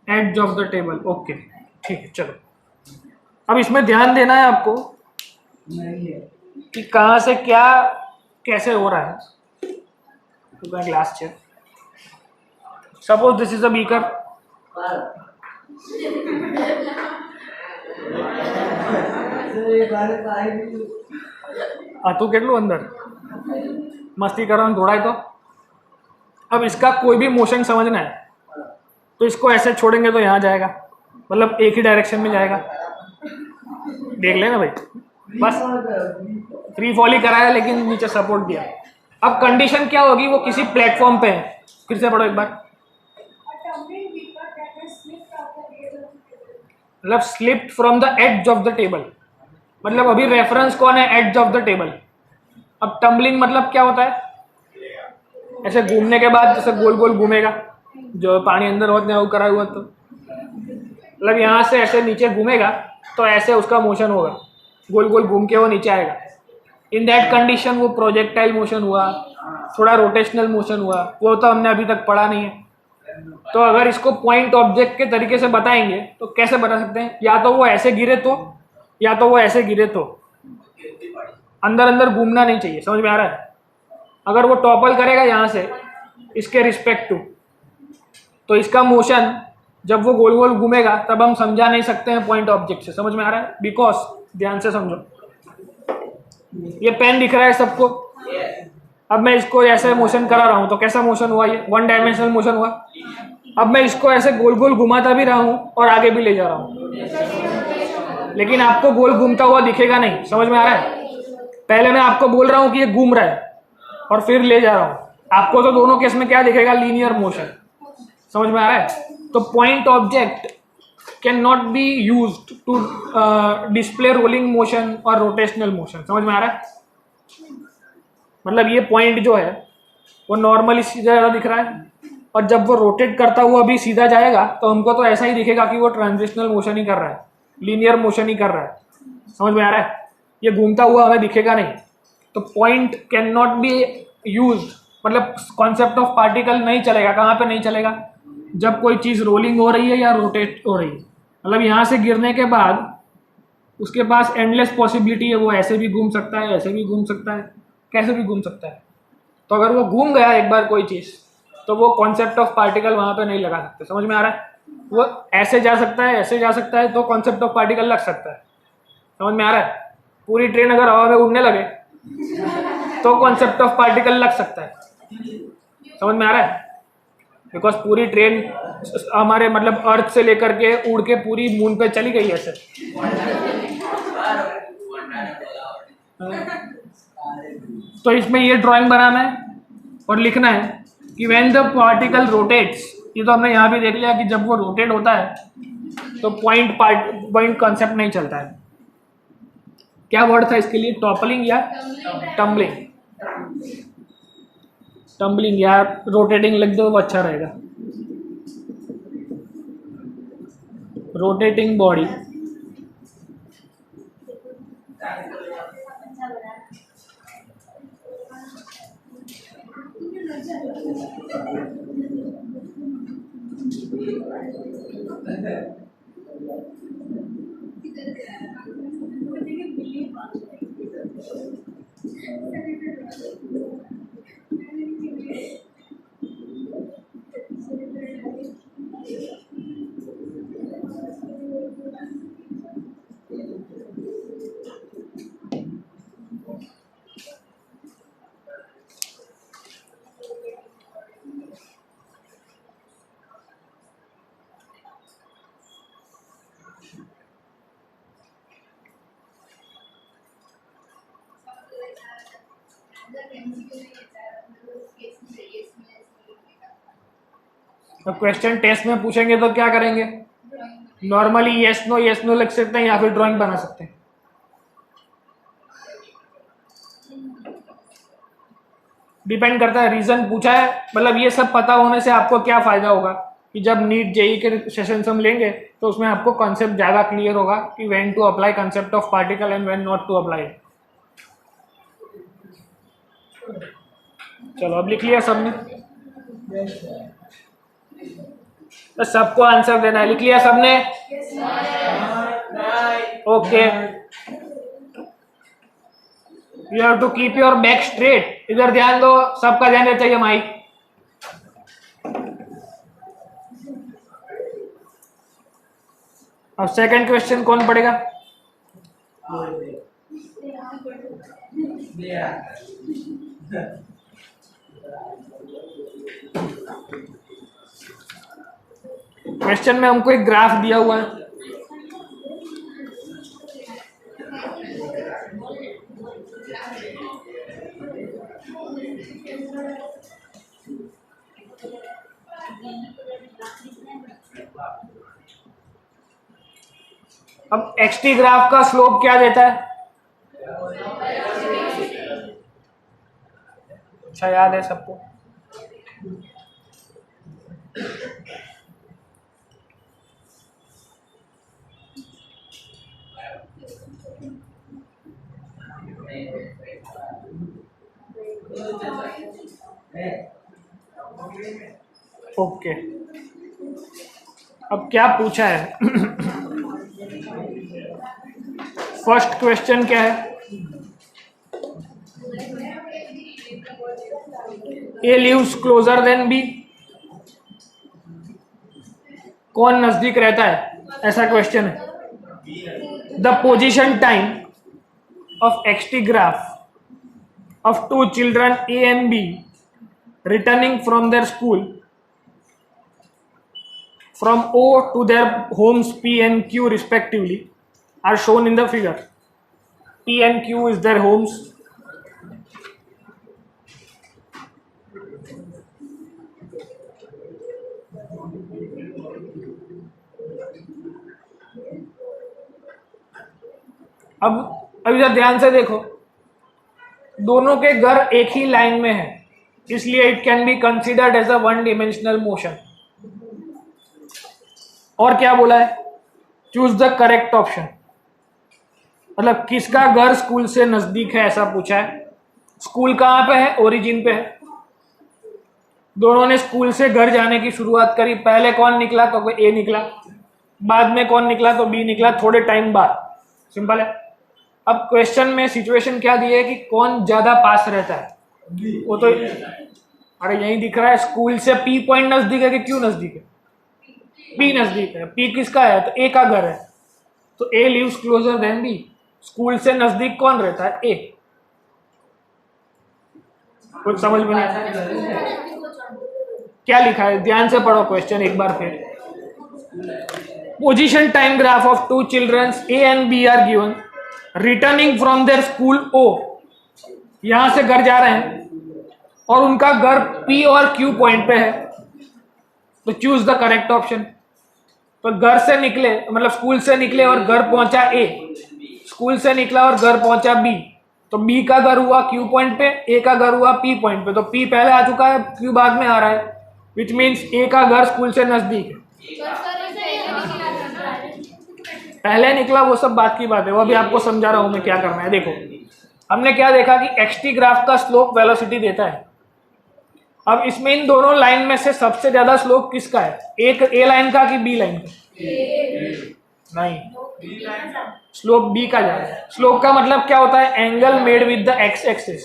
edge of the table, okay ठीक है। चलो अब इसमें ध्यान देना है आपको कि कहाँ से क्या कैसे हो रहा है। तो glass check, suppose this is a beaker, तू કેટલું अंदर मस्ती कर रहा हूँ, दौड़ा है तो। अब इसका कोई भी मोशन समझना है तो इसको ऐसे छोड़ेंगे तो यहाँ जाएगा, मतलब एक ही डायरेक्शन में जाएगा। देख लेना भाई, बस फ्री फॉल ही कराया लेकिन नीचे सपोर्ट दिया। अब कंडीशन क्या होगी, वो किसी प्लेटफॉर्म पे है, फिर से पढ़ो एक बार, मतलब slipped from the edge of the table, मतलब अभी रेफरेंस कौन है, एड्ज ऑफ द टेबल। अब टम्बलिंग मतलब क्या होता है, ऐसे घूमने के बाद जैसे गोल गोल घूमेगा, जो पानी अंदर होता है वो करा हुआ, तो मतलब यहाँ से ऐसे नीचे घूमेगा तो ऐसे उसका मोशन होगा, गोल गोल घूम के वो नीचे आएगा। इन दैट कंडीशन वो प्रोजेक्टाइल मोशन हुआ, थोड़ा रोटेशनल मोशन हुआ, वो तो हमने अभी तक पढ़ा नहीं है। तो अगर इसको पॉइंट ऑब्जेक्ट के तरीके से बताएंगे तो कैसे बता सकते हैं, या तो वो ऐसे गिरे तो, या तो वो ऐसे गिरे तो, अंदर अंदर घूमना नहीं चाहिए। समझ में आ रहा है? अगर वो टॉपल करेगा यहाँ से इसके रिस्पेक्ट टू, तो इसका मोशन जब वो गोल गोल घूमेगा तब हम समझा नहीं सकते हैं पॉइंट ऑब्जेक्ट से। समझ में आ रहा है? बिकॉज ध्यान से समझो, ये पेन दिख रहा है सबको, अब मैं इसको ऐसे मोशन करा रहा हूँ तो कैसा मोशन हुआ, ये वन डायमेंशनल मोशन हुआ। अब मैं इसको ऐसे गोल गोल घुमाता भी रहा हूँ और आगे भी ले जा रहा हूँ, लेकिन आपको गोल घूमता हुआ दिखेगा नहीं। समझ में आ रहा है? पहले मैं आपको बोल रहा हूँ कि ये घूम रहा है और फिर ले जा रहा हूँ, आपको तो दोनों केस में क्या दिखेगा, लीनियर मोशन। समझ में आ रहा है? तो point object can not be used to display rolling motion और रोटेशनल मोशन। समझ में आ रहा है? मतलब ये पॉइंट जो है वो नॉर्मली सीधा ज़्यादा दिख रहा है, और जब वो रोटेट करता हुआ भी सीधा जाएगा तो हमको तो ऐसा ही दिखेगा कि वो ट्रांजिशनल मोशन ही कर रहा है, लीनियर मोशन ही कर रहा है। समझ में आ रहा है? ये घूमता हुआ हमें दिखेगा नहीं। तो point can not be used, मतलब कॉन्सेप्ट ऑफ पार्टिकल नहीं चलेगा। कहाँ पे नहीं चलेगा? जब कोई चीज़ रोलिंग हो रही है या रोटेट हो रही है। मतलब यहाँ से गिरने के बाद उसके पास एंडलेस पॉसिबिलिटी है, वो ऐसे भी घूम सकता है, ऐसे भी घूम सकता है, कैसे भी घूम सकता है। तो अगर वो घूम गया एक बार कोई चीज़, तो वो कॉन्सेप्ट ऑफ पार्टिकल वहाँ पे नहीं लगा सकते। समझ में आ रहा है? वो ऐसे जा सकता है, ऐसे जा सकता है, तो कॉन्सेप्ट ऑफ पार्टिकल लग सकता है। समझ में आ रहा है? पूरी ट्रेन अगर हवा में उड़ने लगे तो कॉन्सेप्ट ऑफ पार्टिकल लग सकता है। समझ में आ रहा है? बिकॉज पूरी ट्रेन हमारे मतलब अर्थ से लेकर के उड़ के पूरी मून पे चली गई ऐसे। तो इसमें ये ड्राइंग बनाना है, और लिखना है कि व्हेन द पार्टिकल रोटेट्स, ये तो हमने यहाँ भी देख लिया कि जब वो रोटेट होता है तो पॉइंट कॉन्सेप्ट नहीं चलता है। क्या वर्ड था इसके लिए, टॉपलिंग या टम्बलिंग? टम्बलिंग या रोटेटिंग लिख दो वो अच्छा रहेगा। Rotating body. क्वेश्चन टेस्ट में पूछेंगे तो क्या करेंगे, नॉर्मली यस नो लिख सकते हैं या फिर ड्राइंग बना सकते हैं। डिपेंड करता है, रीजन पूछा है, मतलब ये सब पता होने से आपको क्या फायदा होगा कि जब नीट जेई के सेशंस हम लेंगे तो उसमें आपको कॉन्सेप्ट ज़्यादा क्लियर होगा कि when to apply concept of particle and when not to apply. चलो अब लिख लिया सबने, तो सबको आंसर देना है, लिख लिया सबने? Okay, you have to keep your back straight. इधर ध्यान दो, सबका ध्यान देना चाहिए माइक। अब सेकंड क्वेश्चन कौन पढ़ेगा? क्वेश्चन में हमको एक ग्राफ दिया हुआ है, अब एक्सटी ग्राफ का स्लोप क्या देता है? अच्छा याद है सबको? ओके, अब क्या पूछा है? फर्स्ट क्वेश्चन क्या है? A lives closer than B, कौन नजदीक रहता है, ऐसा क्वेश्चन है। The position time of XT graph of two children A and B returning from their school from O to their homes P and Q respectively are shown in the figure. P and Q is their homes. अब इधर ध्यान से देखो, दोनों के घर एक ही लाइन में है, इसलिए it can be considered as a one dimensional motion. और क्या बोला है? चूज द करेक्ट ऑप्शन, मतलब किसका घर स्कूल से नजदीक है ऐसा पूछा है। स्कूल कहाँ पे है? ओरिजिन पे है। दोनों ने स्कूल से घर जाने की शुरुआत करी, पहले कौन निकला? तो ए निकला, बाद में कौन निकला? तो बी निकला, थोड़े टाइम बाद। सिंपल है। अब क्वेश्चन में सिचुएशन क्या दी है कि कौन ज्यादा पास रहता है, वो तो अरे यही दिख रहा है, स्कूल से पी पॉइंट नजदीक है कि क्यू नजदीक है? पी नजदीक है। पी किसका है? तो ए का घर है, तो A lives closer than B. School से नजदीक कौन रहता है? ए। कुछ समझ में नहीं क्या लिखा है? ध्यान से पढ़ो क्वेश्चन एक बार फिर। Position time graph of two childrens A and B are given returning from their school ओ, यहां से घर जा रहे हैं, और उनका घर P और Q पॉइंट पे है, तो चूज द करेक्ट ऑप्शन। तो घर से निकले, मतलब स्कूल से निकले और घर पहुंचा A, स्कूल से निकला और घर पहुंचा B, तो B का घर हुआ Q पॉइंट पे, A का घर हुआ P पॉइंट पे। तो P पहले आ चुका है, Q बाद में आ रहा है, विच मीन्स A का घर स्कूल से नजदीक है। पहले निकला वो सब बात की बात है, वो अभी आपको समझा रहा हूं मैं क्या करना है। देखो हमने क्या देखा कि एक्सटी ग्राफ का स्लोप वेलोसिटी देता है। अब इसमें इन दोनों लाइन में से सबसे ज्यादा स्लोप किसका है, एक ए लाइन का कि बी लाइन का? नहीं, स्लोप बी का ज्यादा है। स्लोप का मतलब क्या होता है, angle made with the x axis.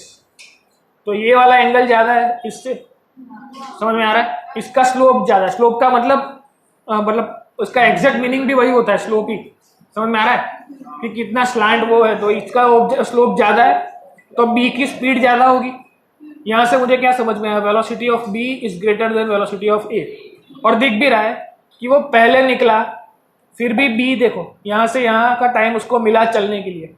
तो ये वाला एंगल ज्यादा है इससे, समझ में आ रहा है? इसका स्लोप ज्यादा है। स्लोप का मतलब उसका एग्जैक्ट मीनिंग भी वही होता है, स्लोप ही। समझ में आ रहा है कि कितना स्लैंट वो है, तो इसका स्लोप ज्यादा है, तो बी की स्पीड ज्यादा होगी। यहां से मुझे क्या समझ में आया, velocity of B is greater than velocity of A. और दिख भी रहा है कि वो पहले निकला, फिर भी बी देखो यहां से यहां का टाइम उसको मिला चलने के लिए।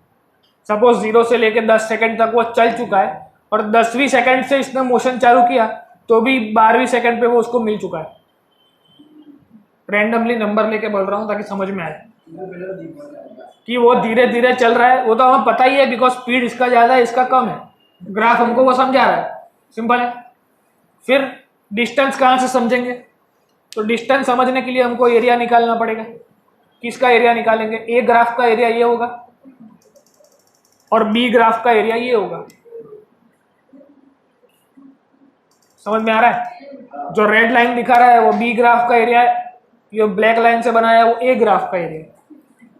सपोज 0 से लेकर 10 सेकंड तक वो चल चुका है, और 10वीं सेकंड से इसने मोशन चालू किया, तो भी 12वीं सेकंड पे वो उसको मिल चुका है। रैंडमली नंबर लेके बोल रहा हूं ताकि समझ में आए कि वो धीरे धीरे चल रहा है। वो तो हमें पता ही है, बिकॉज स्पीड इसका ज्यादा है इसका कम है, ग्राफ हमको वो समझा रहा है, सिंपल है। फिर डिस्टेंस कहां से समझेंगे, तो डिस्टेंस समझने के लिए हमको एरिया निकालना पड़ेगा। किसका एरिया निकालेंगे, ए ग्राफ का एरिया ये होगा और बी ग्राफ का एरिया ये होगा। समझ में आ रहा है? जो रेड लाइन दिखा रहा है वो बी ग्राफ का एरिया है, ये ब्लैक लाइन से बनाया है वो ए ग्राफ का एरिया है।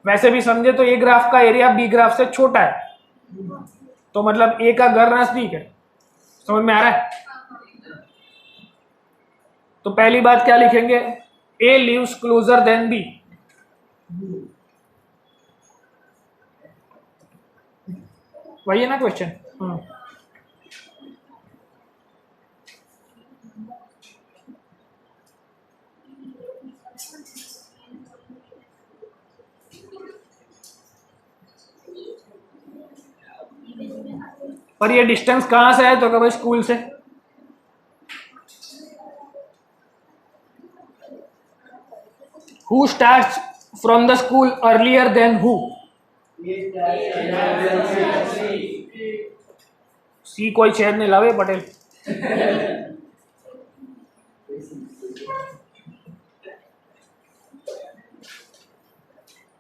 वैसे भी समझे तो ए ग्राफ का एरिया बी ग्राफ से छोटा है, तो मतलब ए का घर नजदीक है। समझ में आ रहा है? तो पहली बात क्या लिखेंगे, ए लिव्स क्लोजर देन बी। वही है ना क्वेश्चन? पर ये डिस्टेंस कहां से है, तो भाई स्कूल से। Who starts from the school earlier than who? सी कोई छेद नहीं लावे पटेल।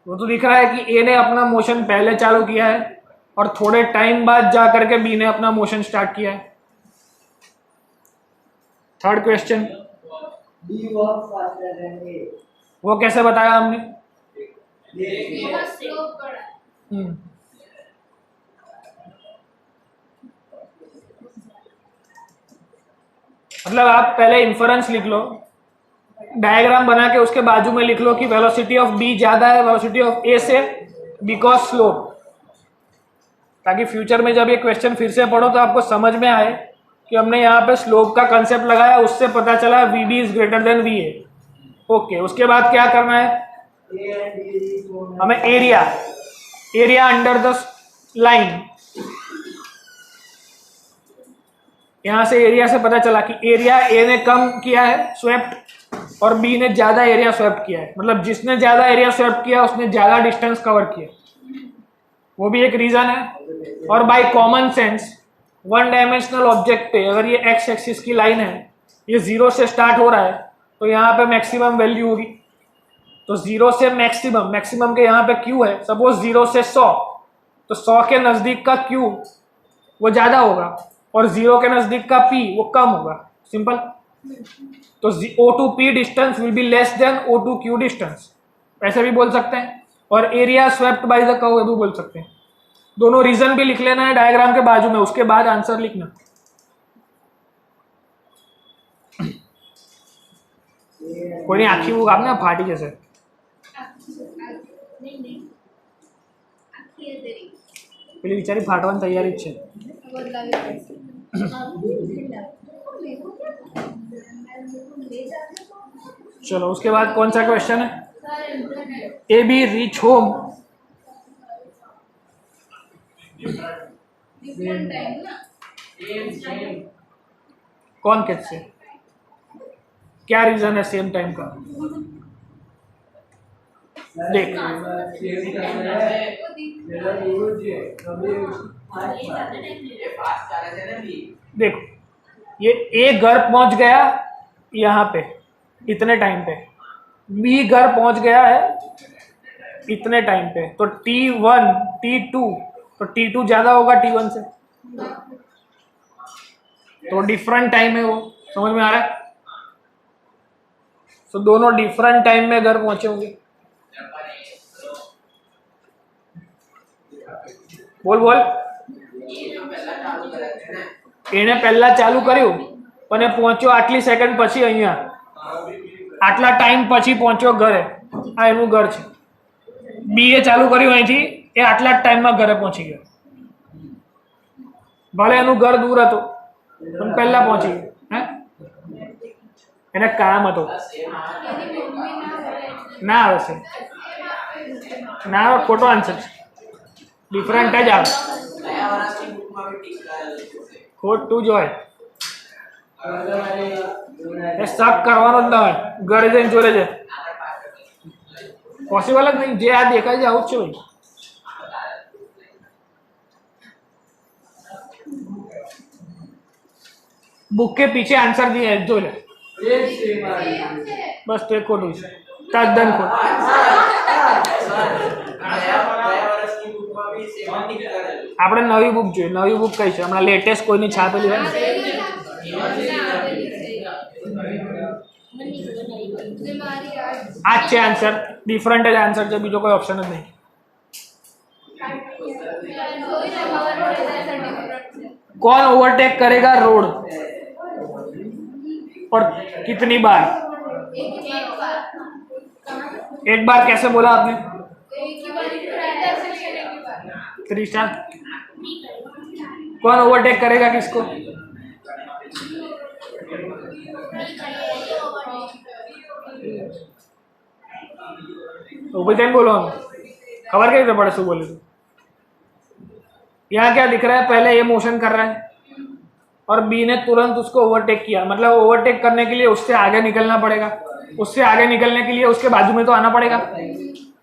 वो तो दिख रहा है कि ए ने अपना मोशन पहले चालू किया है और थोड़े टाइम बाद जा करके बी ने अपना मोशन स्टार्ट किया है। थर्ड क्वेश्चन, वो कैसे बताया हमने? मतलब आप पहले इन्फरेंस लिख लो, डायग्राम बना के उसके बाजू में लिख लो कि वेलोसिटी ऑफ बी ज्यादा है वेलोसिटी ऑफ ए से, बिकॉज स्लोप, ताकि फ्यूचर में जब ये क्वेश्चन फिर से पढ़ो तो आपको समझ में आए कि हमने यहाँ पे स्लोप का कंसेप्ट लगाया, उससे पता चला V B is greater than V A. Okay, उसके बाद क्या करना है, हमें एरिया अंडर द लाइन, यहां से एरिया से पता चला कि एरिया ए ने कम किया है स्वेप्ट और बी ने ज्यादा एरिया स्वेप्ट किया है। मतलब जिसने ज्यादा एरिया स्वेप्ट किया उसने ज्यादा डिस्टेंस कवर किया, वो भी एक रीजन है। और by common sense one dimensional object पे अगर ये एक्स एक्सिस की लाइन है, ये 0 से स्टार्ट हो रहा है, तो यहाँ पे मैक्सिमम वैल्यू होगी। तो 0 से मैक्सिमम के यहाँ पे क्यू है, सपोज 0 से 100, तो 100 के नजदीक का क्यू वो ज्यादा होगा और 0 के नजदीक का पी वो कम होगा, सिंपल। तो O to P distance will be less than O to Q distance, ऐसे भी बोल सकते हैं। और area swept by the curve भी बोल सकते हैं। दोनों रीजन भी लिख लेना है डायग्राम के बाजू में, उसके बाद आंसर लिखना। कोई नहीं, आखी वो आपने फाटी जैसे પેલી વિચારી ફાટવાની તૈયારી જ છે। चलो उसके बाद कौन सा क्वेश्चन है, ए बी रीच होम कौन किससे? क्या रीजन है सेम टाइम का? देख देखो, ये ए घर पहुंच गया यहाँ पे इतने टाइम पे, बी घर पहुंच गया है इतने टाइम पे, तो T1 T2, तो T2 ज्यादा होगा T1 से, तो डिफरेंट टाइम है वो। समझ में आ रहा है? तो दोनों डिफरेंट टाइम में घर पहुंचे होंगे। बोल बोल। એને પહેલા ચાલુ કર્યું પણ એ પહોંચ્યો આટલી સેકન્ડ પછી અહીંયા, આટલા ટાઈમ પછી પહોંચ્યો ઘરે, આ એનું ઘર છે। બી એ ચાલુ કર્યું અહીંથી, એ આટલા ટાઈમમાં ઘરે પહોંચી ગયો, ભલે એનું ઘર દૂર હતું પણ પહેલા પહોંચી ગયો। હે, એને કામ હતું, ના આવે છે, ના આવે, ખોટો આન્સર છે, ડિફરન્ટ જ આવે, ખોટું જ હોય, એ શક કરવાનો જ ના હોય, ઘરે જઈને જોડે છે, પોસિબલ જ નહીં, જે આ દેખાય છે આવું જ છે ભાઈ। बुक के पीछे आंसर दिए है, जो ले बस, तो एक खोटू છે, તદ્દન ખોટું। આપણે નવી બુક જોઈએ, નવી બુક કઈ છે હમણાં લેટેસ્ટ કોઈની છાપેલી હોય ને, આ જ છે આન્સર, ડિફરન્ટ જ આન્સર છે, બીજો કોઈ ઓપ્શન જ નહીં। कौन ओवरटेक करेगा रोड और कितनी बार? एक बार कैसे बोला आपने? 3 स्टार। कौन ओवरटेक करेगा किसको? बोलो, खबर कैसे पड़े शू बोले? यहाँ क्या दिख रहा है, पहले ये मोशन कर रहा है और बी ने तुरंत उसको ओवरटेक किया, मतलब ओवरटेक करने के लिए उससे आगे निकलना पड़ेगा, उससे आगे निकलने के लिए उसके बाजू में तो आना पड़ेगा,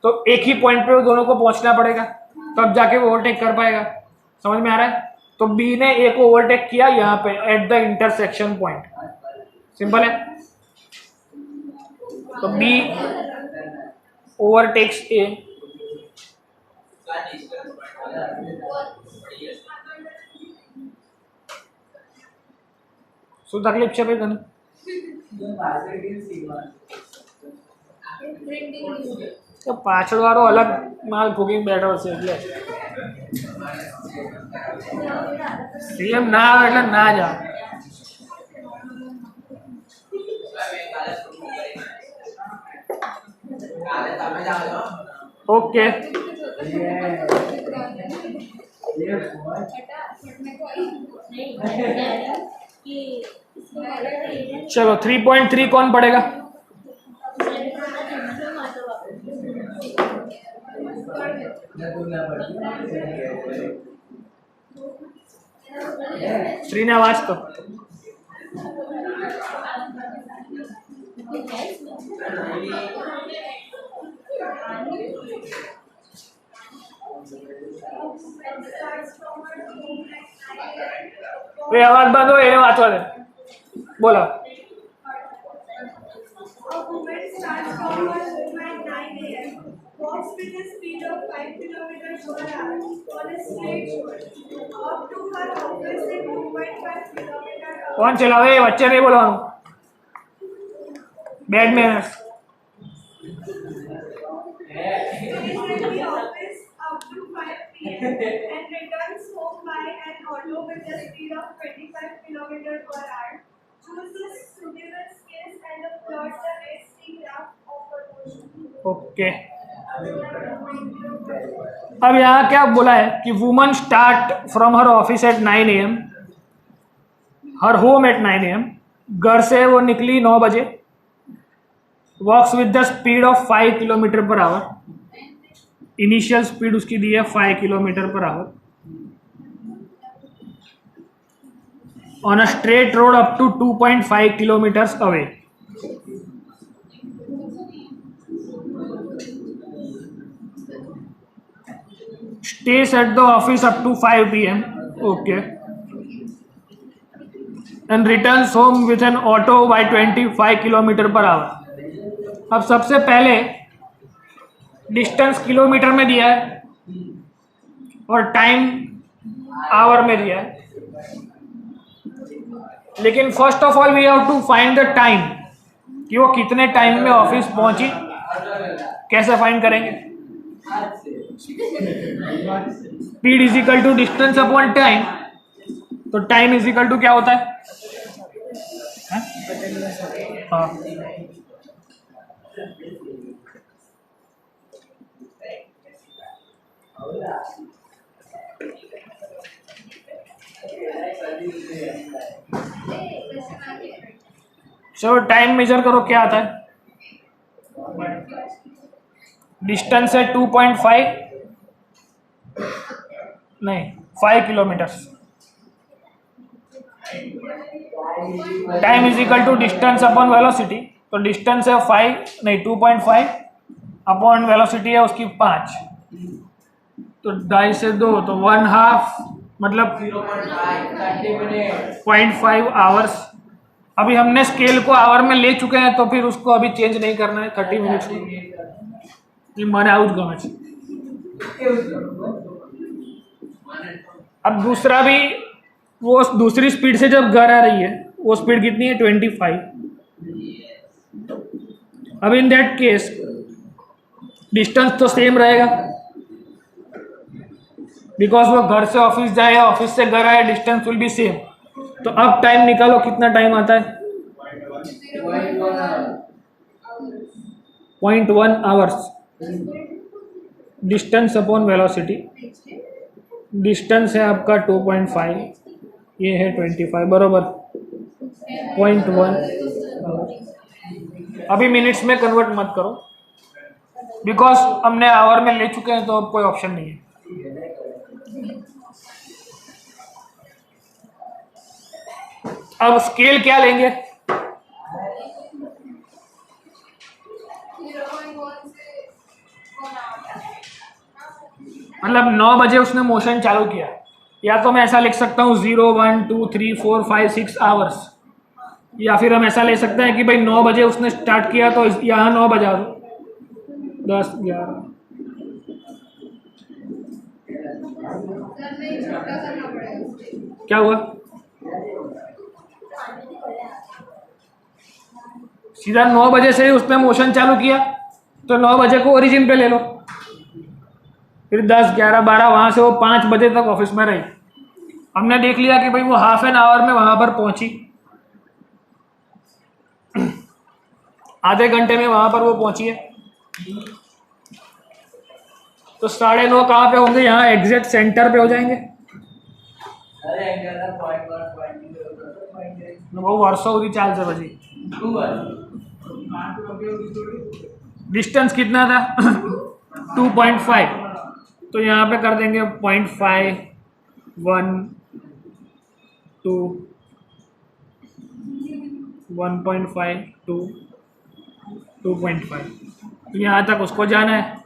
तो एक ही पॉइंट पे दोनों को पहुंचना पड़ेगा, तब जाके वो ओवरटेक कर पाएगा। समझ में आ रहा है? तो बी ने ए को ओवरटेक किया यहाँ पे at the intersection point, simple है। तो बी ओवरटेक्स ए, શું તકલીફ છે ભાઈ તને? તો પાછળ વાળો અલગ માલ ફૂકીને બેઠો છે એટલે સીએમ ના આવે એટલે ના જ આવે। ઓકે, चलो 3.3 कौन पढ़ेगा? श्रीनिवास तो वे आवाज बंद हो, ये वाचवा दे, बोलो। Walks with a speed of 5 kilometers per hour on a straight shore up to her office at 2.5 kilometers. कौन चलावे? बच्चे नहीं बोलो, bad manners. Visits the office up to 5 p.m. and returns home by an auto with a speed of 25 kilometers per hour. Chooses suitable skills and plots the racing graph of her motion. Okay, अब यहाँ क्या बोला है कि woman start from her office at 9 AM, her home at 9 AM, घर से वो निकली 9 बजे, walks with the speed of 5 kilometre per hour, initial speed उसकी दी है 5 kilometre per hour. on a straight road up to 2.5 kilometers away. Stays at the office up to 5 p.m. Okay. And returns home with an auto by 25 kilometre per hour. अब सबसे पहले डिस्टेंस किलोमीटर में दिया है और टाइम आवर में दिया है. लेकिन first of all we have to find the time, कि वो कितने टाइम में ऑफिस पहुंची. कैसे फाइंड करेंगे? Speed is equal to distance upon time. तो टाइम इज इक्वल टू क्या होता है? हाँ, चलो टाइम मेजर करो, क्या आता है? डिस्टेंस है 2.5 नहीं 5 kilometres. Time is equal to distance upon velocity. तो डिस्टेंस है 5 नहीं 2.5 अपॉन वेलोसिटी है उसकी 5. तो 2.5 से 2 तो 1/2 मतलब 0.5 आवर्स. अभी हमने स्केल को आवर में ले चुके हैं तो फिर उसको अभी चेंज नहीं करना है. 30 मिनट्स में माने आउट गमच. अब दूसरा भी वो दूसरी स्पीड से जब घर आ रही है, वो स्पीड कितनी है? 25. अब इन दैट केस डिस्टेंस तो सेम रहेगा, बिकॉज वो घर से ऑफिस जाए या ऑफिस से घर आए, डिस्टेंस विल बी सेम. तो अब टाइम निकालो, कितना टाइम आता है? 0.1 hours. Distance upon velocity. Distance है आपका 2.5, ये है 25 बरोबर 0.1. अभी मिनट्स में कन्वर्ट मत करो, बिकॉज हमने आवर में ले चुके हैं तो अब कोई ऑप्शन नहीं है. अब स्केल क्या लेंगे? 0.1 से 1 hour. मतलब 9 बजे उसने मोशन चालू किया, या तो मैं ऐसा लिख सकता हूँ 0, 1, 2, 3, 4, 5, 6 आवर्स. या फिर हम ऐसा ले सकते हैं कि भाई 9 बजे उसने स्टार्ट किया तो यहाँ 9 बजा दो. 10, 11. सर नहीं, छोटा करना पड़ेगा. क्या हुआ? सीधा 9 बजे से ही उसने मोशन चालू किया तो 9 बजे को ओरिजिन पे ले लो. फिर 10, 11, 12 वहां से वो 5 बजे तक ऑफिस में रही. हमने देख लिया कि भाई वो हाफ एन आवर में वहां पर पहुंची, आधे घंटे में वहां पर वो पहुंची है. तो 9:30 कहाँ पे होंगे? यहाँ एग्जैक्ट सेंटर पे हो जाएंगे. वो वर्षों उदी 4 बजे. डिस्टेंस कितना था? 2.5. तो यहाँ पे कर देंगे 0.5, 1, 2, 1.5, 2, 2.5. तो यहाँ तक उसको जाना है.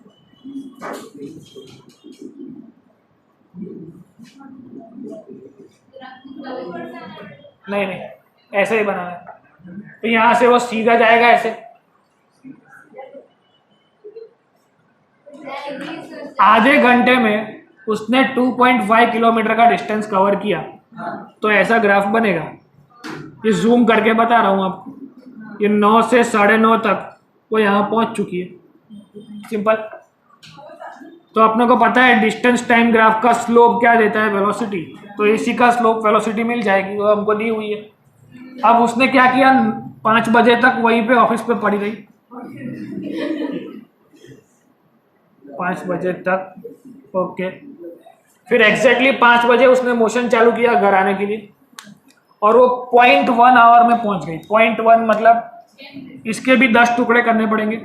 नहीं नहीं, ऐसे ही बनाना है. तो यहाँ से वो सीधा जाएगा ऐसे. आधे घंटे में उसने 2.5 किलोमीटर का डिस्टेंस कवर किया, तो ऐसा ग्राफ बनेगा. ये जूम करके बता रहा हूँ आपको. ये 9 से 9:30 तक वो यहाँ पहुँच चुकी है. सिंपल. तो अपने को पता है डिस्टेंस टाइम ग्राफ का स्लोप क्या देता है? वेलोसिटी. तो इसी का स्लोप वेलोसिटी मिल जाएगी, वो हमको दी हुई है. अब उसने क्या किया? 5 बजे तक वहीं पे ऑफिस पे पड़ी रही. 5 बजे तक. ओके. फिर एग्जैक्टली 5 बजे उसने मोशन चालू किया घर आने के लिए, और वो 0.1 आवर में पहुंच गई. 0.1 मतलब इसके भी 10 टुकड़े करने पड़ेंगे.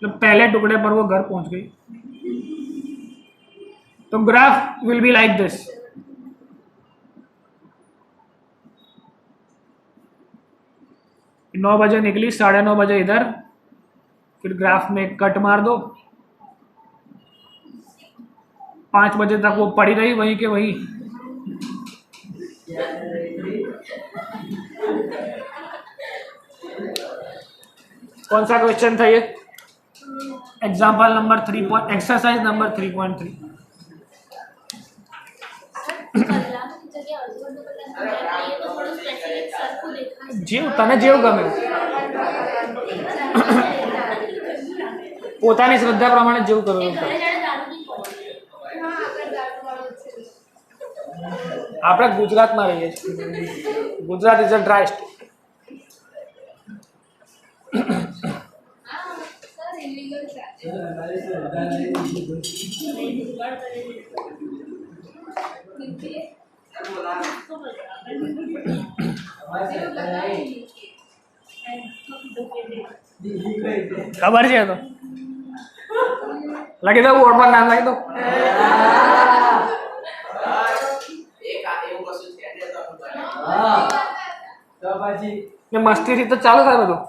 तो पहले टुकड़े पर वो घर पहुंच गई. तो graph will be like this. 9 बजे निकली, 9:30 बजे इधर, फिर ग्राफ में कट मार दो, 5 बजे तक वो पड़ी रही वहीं के वहीं. कौन सा क्वेश्चन था ये? Example number 3. Exercise number 3.3. जीव तने जीव गमे પોતાની શ્રદ્ધા પ્રમાણે જેવું કરવું. આપણે ગુજરાતમાં રહીએ છીએ. Gujarat is a dry state. Sir illegal ખબર છે તો લખી દઉં, બોર્ડ પર નામ લખી દઉં. ને મસ્તીથી તો ચાલુ થાય બધું.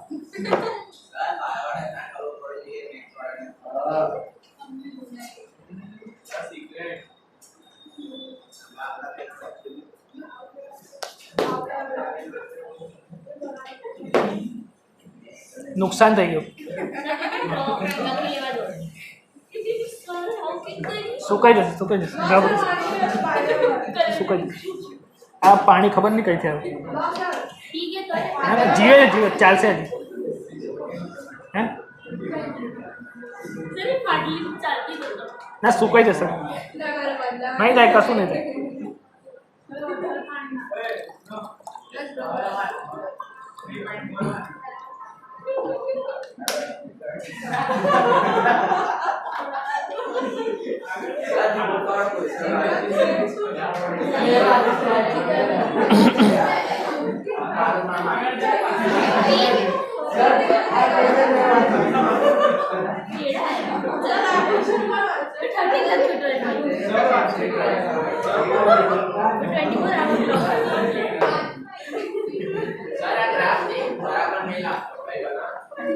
નુકસાન થઈ ગયું. સુકાઈ જશે, સુકાઈ જશે, સુકાઈ જશે. આ પાણી ખબર નહીં કઈ થયા. જીવે છે, જીવે ચાલશે હજી. હે ના સુકાઈ જશે, નહીં થાય, કશું નહીં થાય.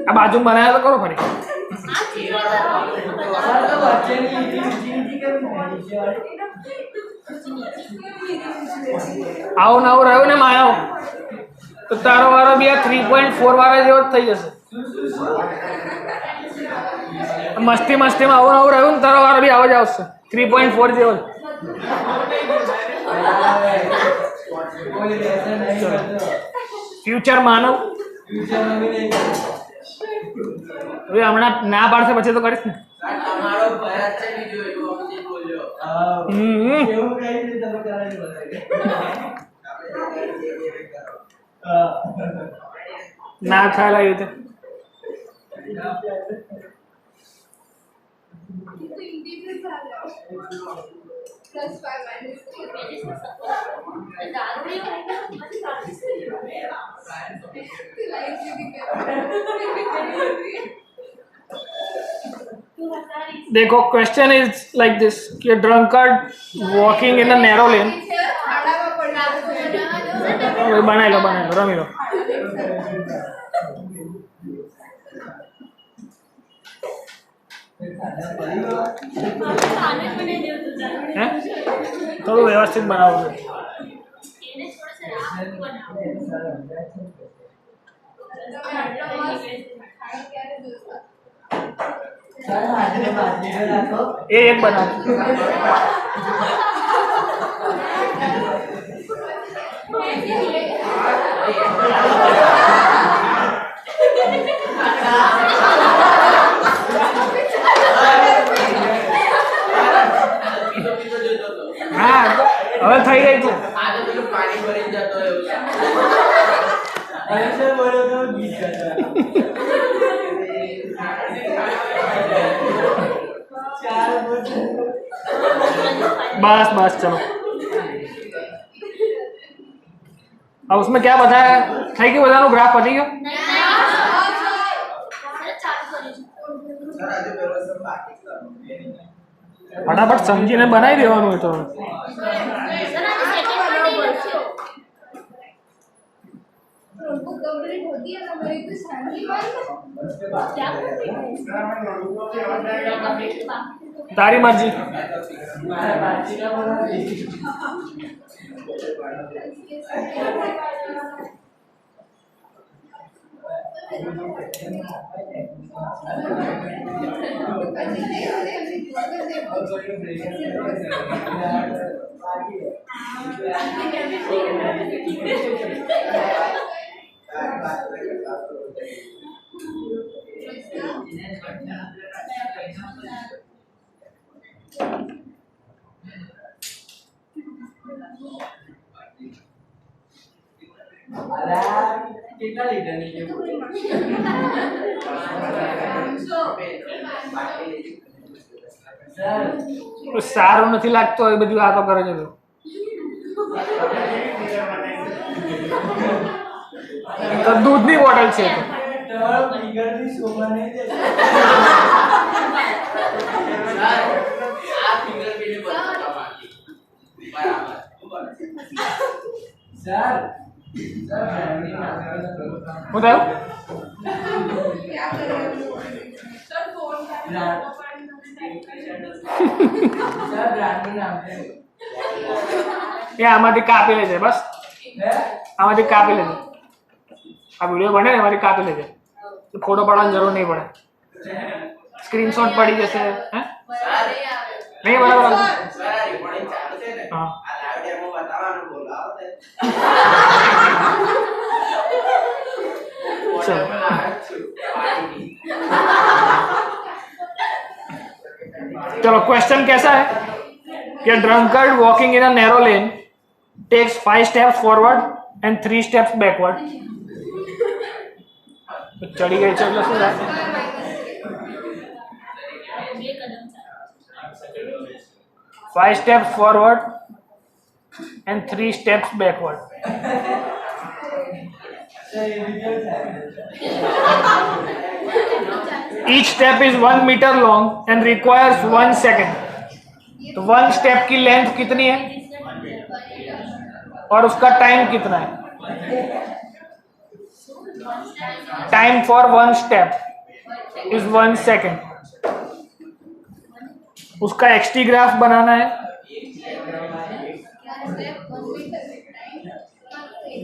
આ બાજુ બનાવ્યા તો કરો ફરી. આવું ને આવું રહ્યું ને માયાઓ તો તારો વારો બી આ 3.4 વાળા જેવો જ થઈ જશે. મસ્તી મસ્તીમાં આવું આવું રહ્યું ને તારો વારો બી આવો જ આવશે 3.4 જેવો જ. ફ્યુચર માનવ હવે હમણાં ના પાડશે પછી તો કરીશ ને. ના ખ્યાલ આવી રીતે देखो क्वेश्चन इज लाइक दिस कि drunkard walking in a narrow lane. बनाई लो रमी लो. थोड़ा व्यवस्थित बनाओ. एक बना हाँ હવે થઈ ગઈ તું. પાણી ભરી જતો बस बस चलो. अब उसमें क्या बताया થઈ ગયું બધાનું ગ્રાફ પતી ગયો. ફટાફટ સમજીને બનાવી દેવાનું હોય તો वो कंप्लीट होती है ना मेरी तो फैमिली वाली क्या તારી મરજી કેટલા લીટરની છે સર સારું નથી લાગતો એ બધી વાતો કરે છે તો દૂધની બોટલ છે તો તમારો ફિગરની શોભા નહીં દે આ ફિગર પેલે બતાવવા માંગી બરાબર સર હું થયું સર બ્રાન્ડનું નામ છે એ આમાંથી કાપી લેજે બસ હે આમાંથી કાપી લેજે આ વિડીયો બને ને એમાંથી કાપી લેજે ફોટો પાડવાની જરૂર નહીં પડે સ્ક્રીનશોટ પડી જશે હે નહીં બરાબર સર રિપોર્ટિંગ ચાલુ છે ને હા આ લાઈવ ડેમો બતાવવાનું બોલાવો તે चलो। चलो क्वेश्चन कैसा है कि drunkard walking in a narrow lane takes 5 steps forward and 3 steps backward चढ़ी गई चलो શું થાય 5 steps forward and 3 steps backward. Each step is 1 meter long and requires 1 second. तो 1 स्टेप की लेंथ कितनी है और उसका टाइम कितना है? Time for 1 step is 1 second. उसका XT ग्राफ बनाना है.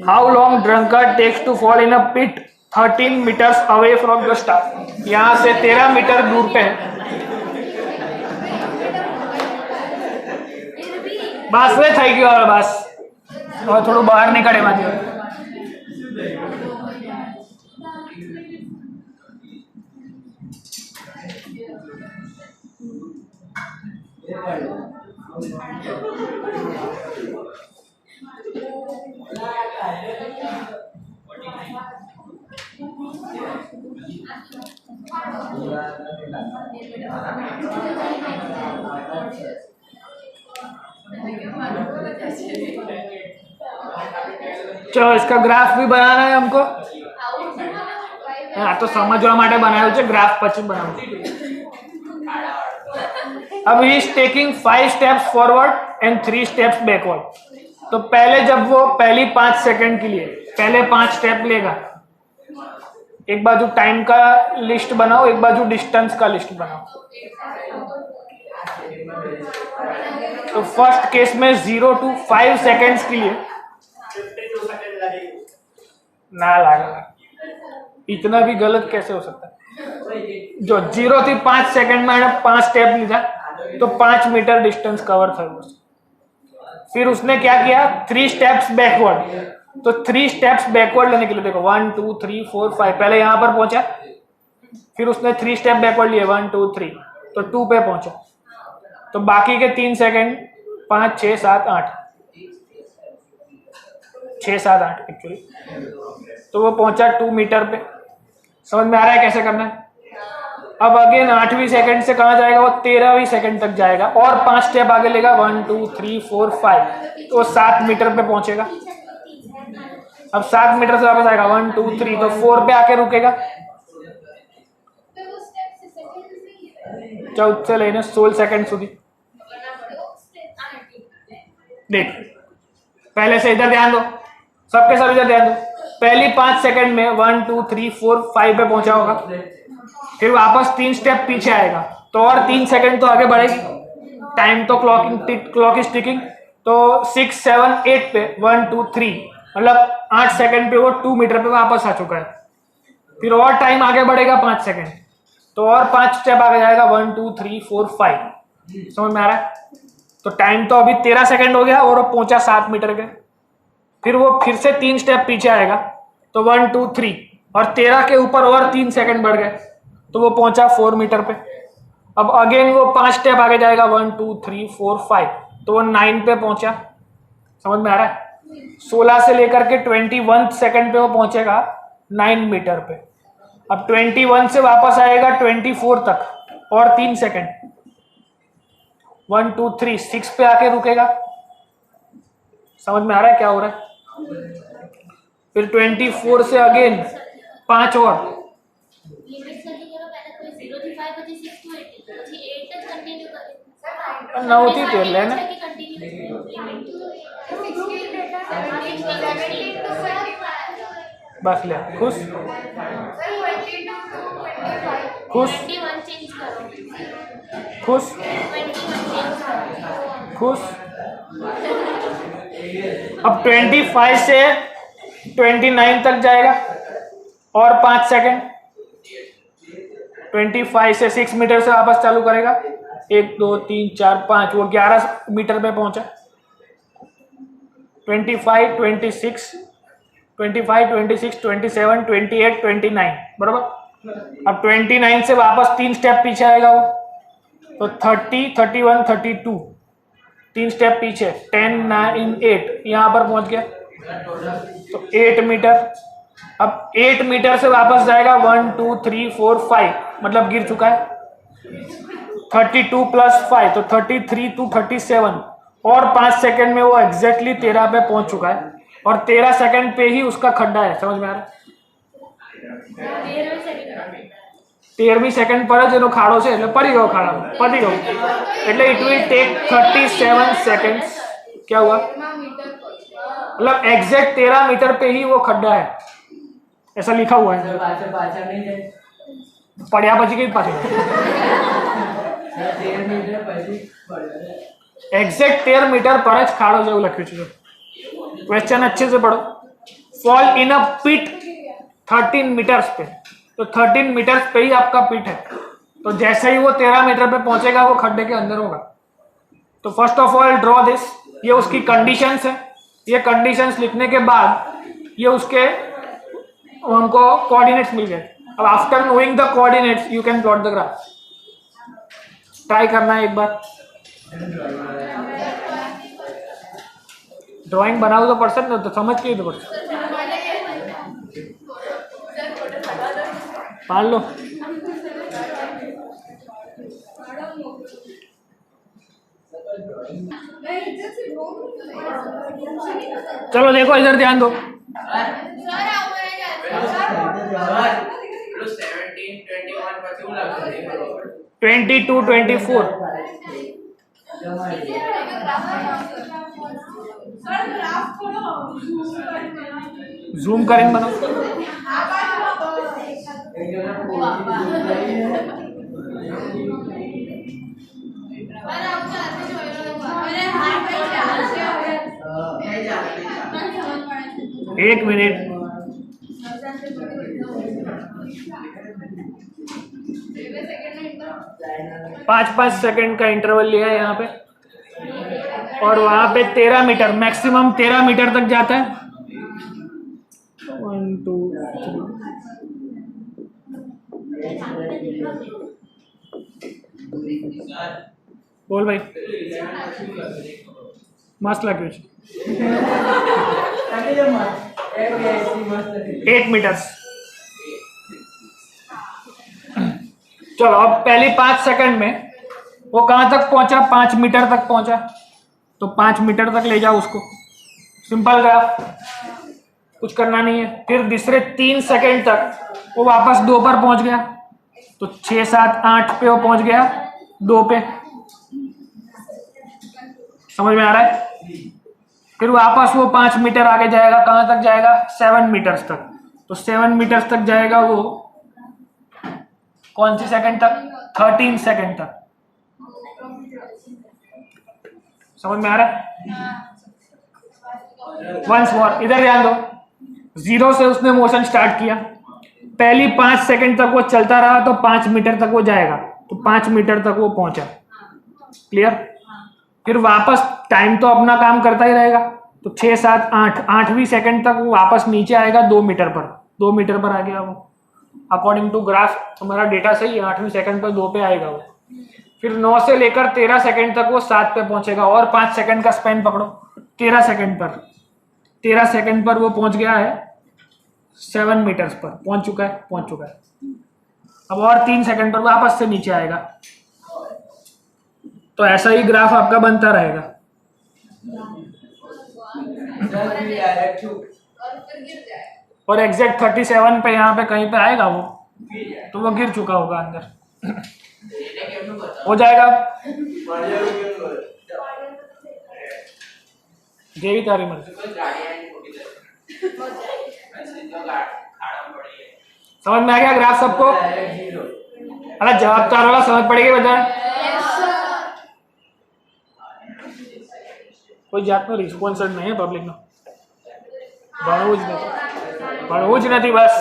How long drunkard takes to fall in a pit 13 meters away from the start? यहाँ से 13 मीटर दूर पे है. बस वे થઈ ગયો હવે બસ હવે થોડું બહાર નીકળે એમાંથી चलो इसका ग्राफ भी बनाना है हमको. हाँ तो समझवा માટે બનાવ્યું છે ગ્રાફ પછી બનાવું. अब he is taking 5 steps forward and 3 steps backward. तो पहले जब वो पहली 5 सेकंड के लिए पहले 5 स्टेप लेगा, एक बाजू टाइम का लिस्ट बनाओ, एक बाजू डिस्टेंस का लिस्ट बनाओ. तो फर्स्ट केस में 0 to 5 सेकंड्स के लिए ना लगा, इतना भी गलत कैसे हो सकता है? जो 0 થી 5 सेकंड में 5 स्टेप लीधा तो 5 मीटर डिस्टेंस कवर था. फिर उसने क्या किया 3 स्टेप्स बैकवर्ड. तो 3 स्टेप्स बैकवर्ड लेने के लिए देखो 1 2 3 4 5 पहले यहाँ पर पहुंचा, फिर उसने 3 स्टेप बैकवर्ड लिए 1 2 3 तो 2 पे पहुंचा. तो बाकी के 3 सेकंड 5 6 7 8 6 7 8 एक्चुअली. तो वो पहुंचा 2 मीटर पे. समझ में आ रहा है कैसे करना है? अब अगेन 8वीं सेकंड से कहाँ जाएगा वो 13वीं सेकंड तक जाएगा और 5 स्टेप आगे लेगा 1 2 3 4 5 तो 7 मीटर पे पहुंचेगा. अब 7 मीटर से वापस आएगा 1 2 3 तो 4 पे आके रुकेगा. 14 से लेने 16 सेकंड સુધી देख पहले से इधर ध्यान दो, सबके सब इधर ध्यान दो। पहली 5 सेकंड में 1 2 3 4 5 पे पहुंचा होगा, फिर वापस 3 स्टेप पीछे आएगा तो और 3 सेकंड तो आगे बढ़ेगी। टाइम तो क्लॉक इज टिकिंग, तो 6 7 8 पे 1 2 3 मतलब 8 सेकंड पे वो 2 मीटर पे वापस आ चुका है। फिर और टाइम आगे बढ़ेगा 5 सेकंड, तो और 5 स्टेप आगे जाएगा 1 2 3 4 5। समझ में आ रहा है? तो टाइम तो अभी 13 सेकंड हो गया और वो पहुंचा 7 मीटर के। फिर वो फिर से 3 स्टेप पीछे आएगा तो 1 2 3 और 13 के ऊपर और 3 सेकंड बढ़ गए तो वो पहुंचा 4 मीटर पे। अब अगेन वो 5 स्टेप आगे जाएगा 1 2 3 4 5 तो वो 9 पे पहुंचा। समझ में आ रहा है? 16 से लेकर के 21 सेकंड पे वो पहुंचेगा 9 मीटर पे। अब 21 से वापस आएगा 24 तक और 3 सेकंड, 1 2 3 6 पे आके रुकेगा। समझ में आ रहा है क्या हो रहा है? फिर 24 से अगेन 5 और लिमिट्स लगी करो पहले कोई 0 થી 5 પછી 6 to 8 પછી 8 જ कंटिन्यू करे 9 થી 13 लेना कंटिन्यू लिमिट 16 बेटा 17 to 25 बस ले खुश सर 22 to 25 खुश 21 चेंज करो खुश 21 चेंज करो खुश। अब 25 से 29 तक जाएगा और 5 सेकंड। 25 से 6 मीटर से वापस चालू करेगा, 1 2 3 4 5 वो 11 मीटर पे पहुंचा। 25 26 25 26 27 28 29 बराबर। अब 29 से वापस 3 स्टेप पीछे आएगा वो, तो 30 31 32 3 स्टेप पीछे 10 9 8 यहाँ पर पहुंच गया तो 8 मीटर। अब 8 मीटर से वापस जाएगा 1 2 3 4 5 मतलब गिर चुका है। 32 प्लस 5 तो 33 to 37 और 5 सेकंड में वो एग्जैक्टली 13 पे पहुंच चुका है और 13 सेकंड पे ही उसका खड्डा है। समझ में आ रहा है? 13મી સેકન્ડ પર જ એનો ખાડો છે એટલે પડી ગયો ખાડા પડી ગયો એટલે ઇટ વિલ ટેક 37 સેકન્ड्स। क्या हुआ? मतलब एग्जैक्ट 13 मीटर पे ही वो खड्डा है, ऐसा लिखा हुआ है। पढ़िया પછી કઈ પાછળ एग्जैक्ट 13 मीटर पर જ ખાડો જેવું લખ્યું છે। क्वेश्चन अच्छे से पढ़ो। Fall in a pit 13 metres पे, तो 13 मीटर्स पे ही आपका पिट है, तो जैसे ही वो 13 मीटर पे पहुंचेगा वो खड्डे के अंदर होगा। तो first of all draw this, ये उसकी कंडीशंस है। ये कंडीशंस लिखने के बाद ये उसके उनको कोऑर्डिनेट्स मिल गए। अब after knowing the coordinates you can plot the graph. Try करना है एक बार। ड्राइंग बनाओ तो पर्सन तो समझ के तो पर्सन मान लो। चलो देखो इधर ध्यान दो। सर आओ પેલું 17 21 પછી હું લખું 22 24 सर ग्राफ खोलो जूम करें बनाओ। एक मिनट 5 सेकंड का इंटरवल लिया है यहाँ पे और वहां पे 13 मीटर मैक्सिमम 13 मीटर तक जाता है। 1 2 3 बोल भाई मस्त लगे 8 मीटर। चलो अब पहली 5 सेकंड में वो कहां तक पहुंचा? 5 मीटर तक पहुंचा, तो 5 मीटर तक ले जाओ उसको। सिंपल ग्राफ, कुछ करना नहीं है। फिर दूसरे 3 सेकंड तक वो वापस 2 पर पहुंच गया, तो 6 7 8 पे वो पहुंच गया 2 पे। समझ में आ रहा है? फिर वापस वो 5 मीटर आगे जाएगा, कहाँ तक जाएगा? 7 मीटर्स तक। तो 7 मीटर्स तक जाएगा वो कौन सी सेकंड तक? 13 सेकंड तक। समझ में आ रहा है? वंस मोर, इधर ध्यान दो। 0 से उसने मोशन स्टार्ट किया, पहली 5 सेकंड तक वो चलता रहा तो 5 मीटर तक वो जाएगा, तो 5 मीटर तक वो पहुंचा। क्लियर? फिर वापस टाइम तो अपना काम करता ही रहेगा, तो 6, 7, 8, 8वीं सेकंड तक वो वापस नीचे आएगा 2 मीटर पर। 2 मीटर पर आ गया वो, अकॉर्डिंग टू ग्राफ हमारा डेटा सही है, 8वीं सेकंड पर 2 पे आएगा वो। फिर 9 से लेकर 13 सेकंड तक वो 7 पे पहुंचेगा, और 5 सेकंड का स्पेन पकड़ो। 13 सेकंड पर, 13 सेकंड पर वो पहुंच गया है 7 मीटर्स पर, पहुंच चुका है। अब और 3 सेकंड पर वापस से नीचे आएगा। तो ऐसा ही ग्राफ आपका बनता रहेगा। और फिर गिर जाए। और एग्जैक्ट 37 पे यहाँ पे कहीं पे आएगा वो, तो वो गिर चुका होगा अंदर। हो जाएगा। जेवी तारी मर्जी, समझ में आ गया ग्राफ सबको? अरे जवाब तार वाला समझ पड़ेगी बता। कोई જાતનો રિસ્પોન્સ જ નહીં પબ્લિક નો, ભણવું જ નથી બસ।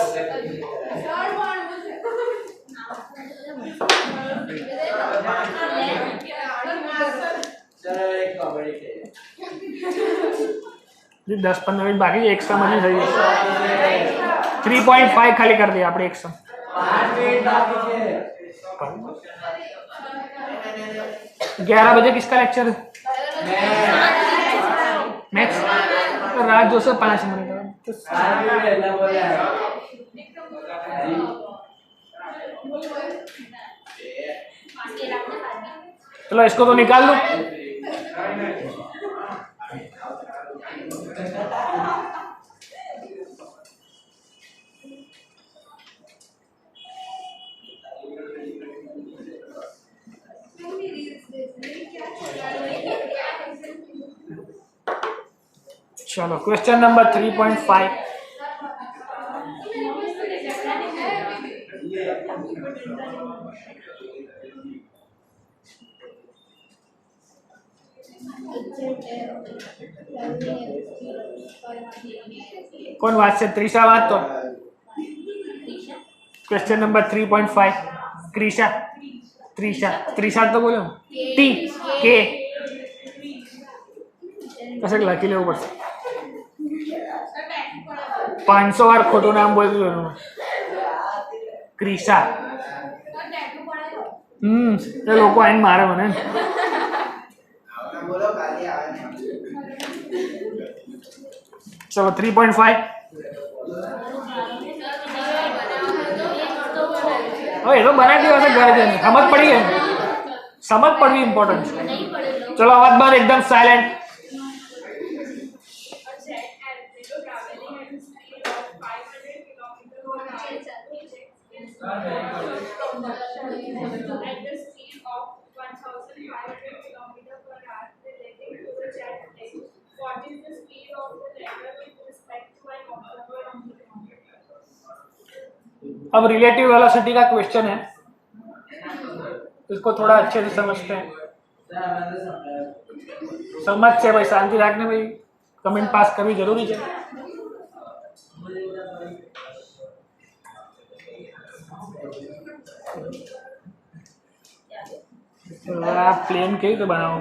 जी 10-15 मिनट बाकी है, एक सम नहीं सही है। 3.5 खाली कर दिया आपने एक सम। 11 बजे किसका लेक्चर है? मैथ्स। रात 2 से 5 मिनट। चलो इसको तो निकाल लो। चलो क्वेश्चन नंबर 3.5। कौन बात से? त्रिशा बात तो। क्वेश्चन नंबर 3.5 क्रिशा, त्रिशा तो बोलो। टी के कैसे लकी ले ऊपर 500 बार खोटो नाम बोल दियो क्रिशा। ये लोग आइन मारे मने। चलो 3.5। ये तो बना दिया वैसे घर जाने समझ पड़ी है, समझ पड़ी इम्पोर्टेंट। चलो आवाज बार एकदम साइलेंट। अब रिलेटिव वेलोसिटी का क्वेश्चन है, इसको थोड़ा अच्छे से समझते हैं। समझ से भाई शांति रखने भाई, कमेंट पास करनी जरूरी है। तो आप प्लेन के ही तो बनाओ।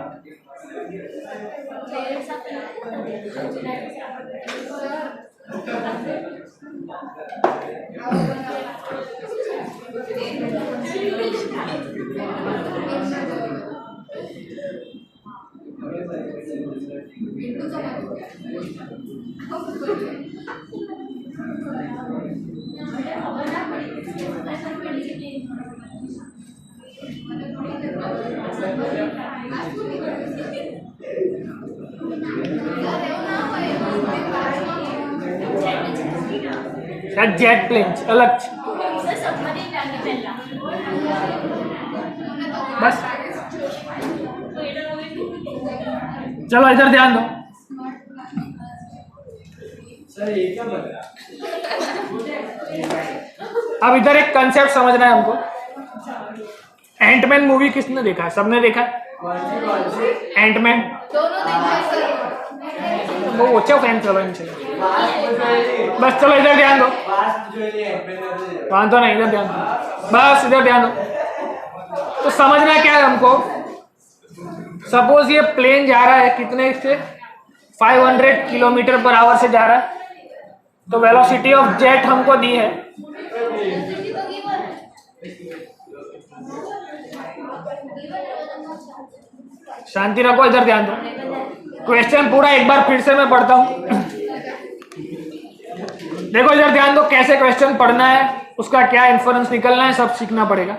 जेट प्लेन्स अलग बस। चलो इधर ध्यान दो। अब इधर एक कंसेप्ट समझना है हमको। एंटमैन मूवी किसने देखा है? सबने देखा है एंटमैन? दोनों देखा है सर। वो ओछा फैन चलो इनसे। बस चलो इधर ध्यान दो, तो नहीं इधर ध्यान दो, बस इधर ध्यान दो। तो समझना क्या है हमको, सपोज ये प्लेन जा रहा है कितने से 500 किलोमीटर पर आवर से जा रहा है, तो वेलोसिटी ऑफ जेट हमको दी है। शांति रखो, इधर ध्यान दो। क्वेश्चन पूरा एक बार फिर से मैं पढ़ता हूं। देखो इधर ध्यान दो, कैसे क्वेश्चन पढ़ना है, उसका क्या इन्फरेंस निकलना है, सब सीखना पड़ेगा।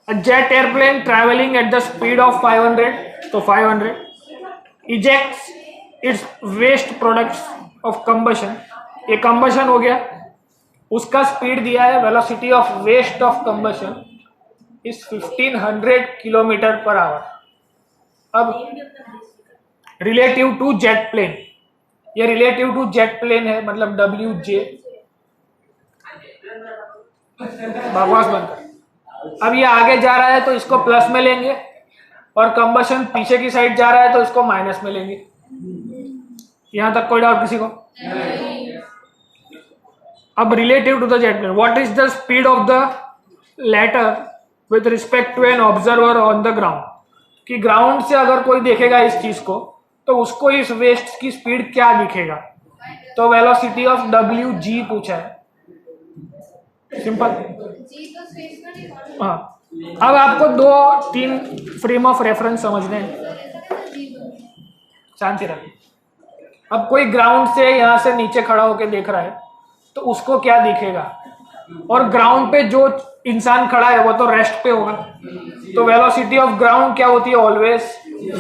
Jet airplane travelling at the speed of 500, तो 500 ejects its waste products of combustion, ये कंबशन हो गया, उसका स्पीड दिया है, velocity of waste of combustion is 1500 kilometre per hour. अब रिलेटिव टू जेट प्लेन, ये रिलेटिव टू जेट प्लेन है, मतलब WJ। बकवास बंद कर। अब ये आगे जा रहा है तो इसको प्लस में लेंगे, और कंबशन पीछे की साइड जा रहा है तो इसको माइनस में लेंगे। यहां तक कोई डाउट किसी को? अब relative to the jet plane, what is the speed of the latter with respect to an observer on the ground, कि ग्राउंड से अगर कोई देखेगा इस चीज को तो उसको इस वेस्ट की स्पीड क्या दिखेगा, तो वेलोसिटी ऑफ WG पूछा है, सिंपल। जी तो स्टेशनरी मॉडल हाँ, अब आपको 2-3 फ्रेम ऑफ रेफरेंस समझने हैं, शांति रखिए। अब कोई ग्राउंड से यहाँ से नीचे खड़ा होकर देख रहा है तो उसको क्या दिखेगा, और ग्राउंड पे जो इंसान खड़ा है वो तो रेस्ट पे होगा, तो वेलोसिटी ऑफ ग्राउंड क्या होती है, ऑलवेज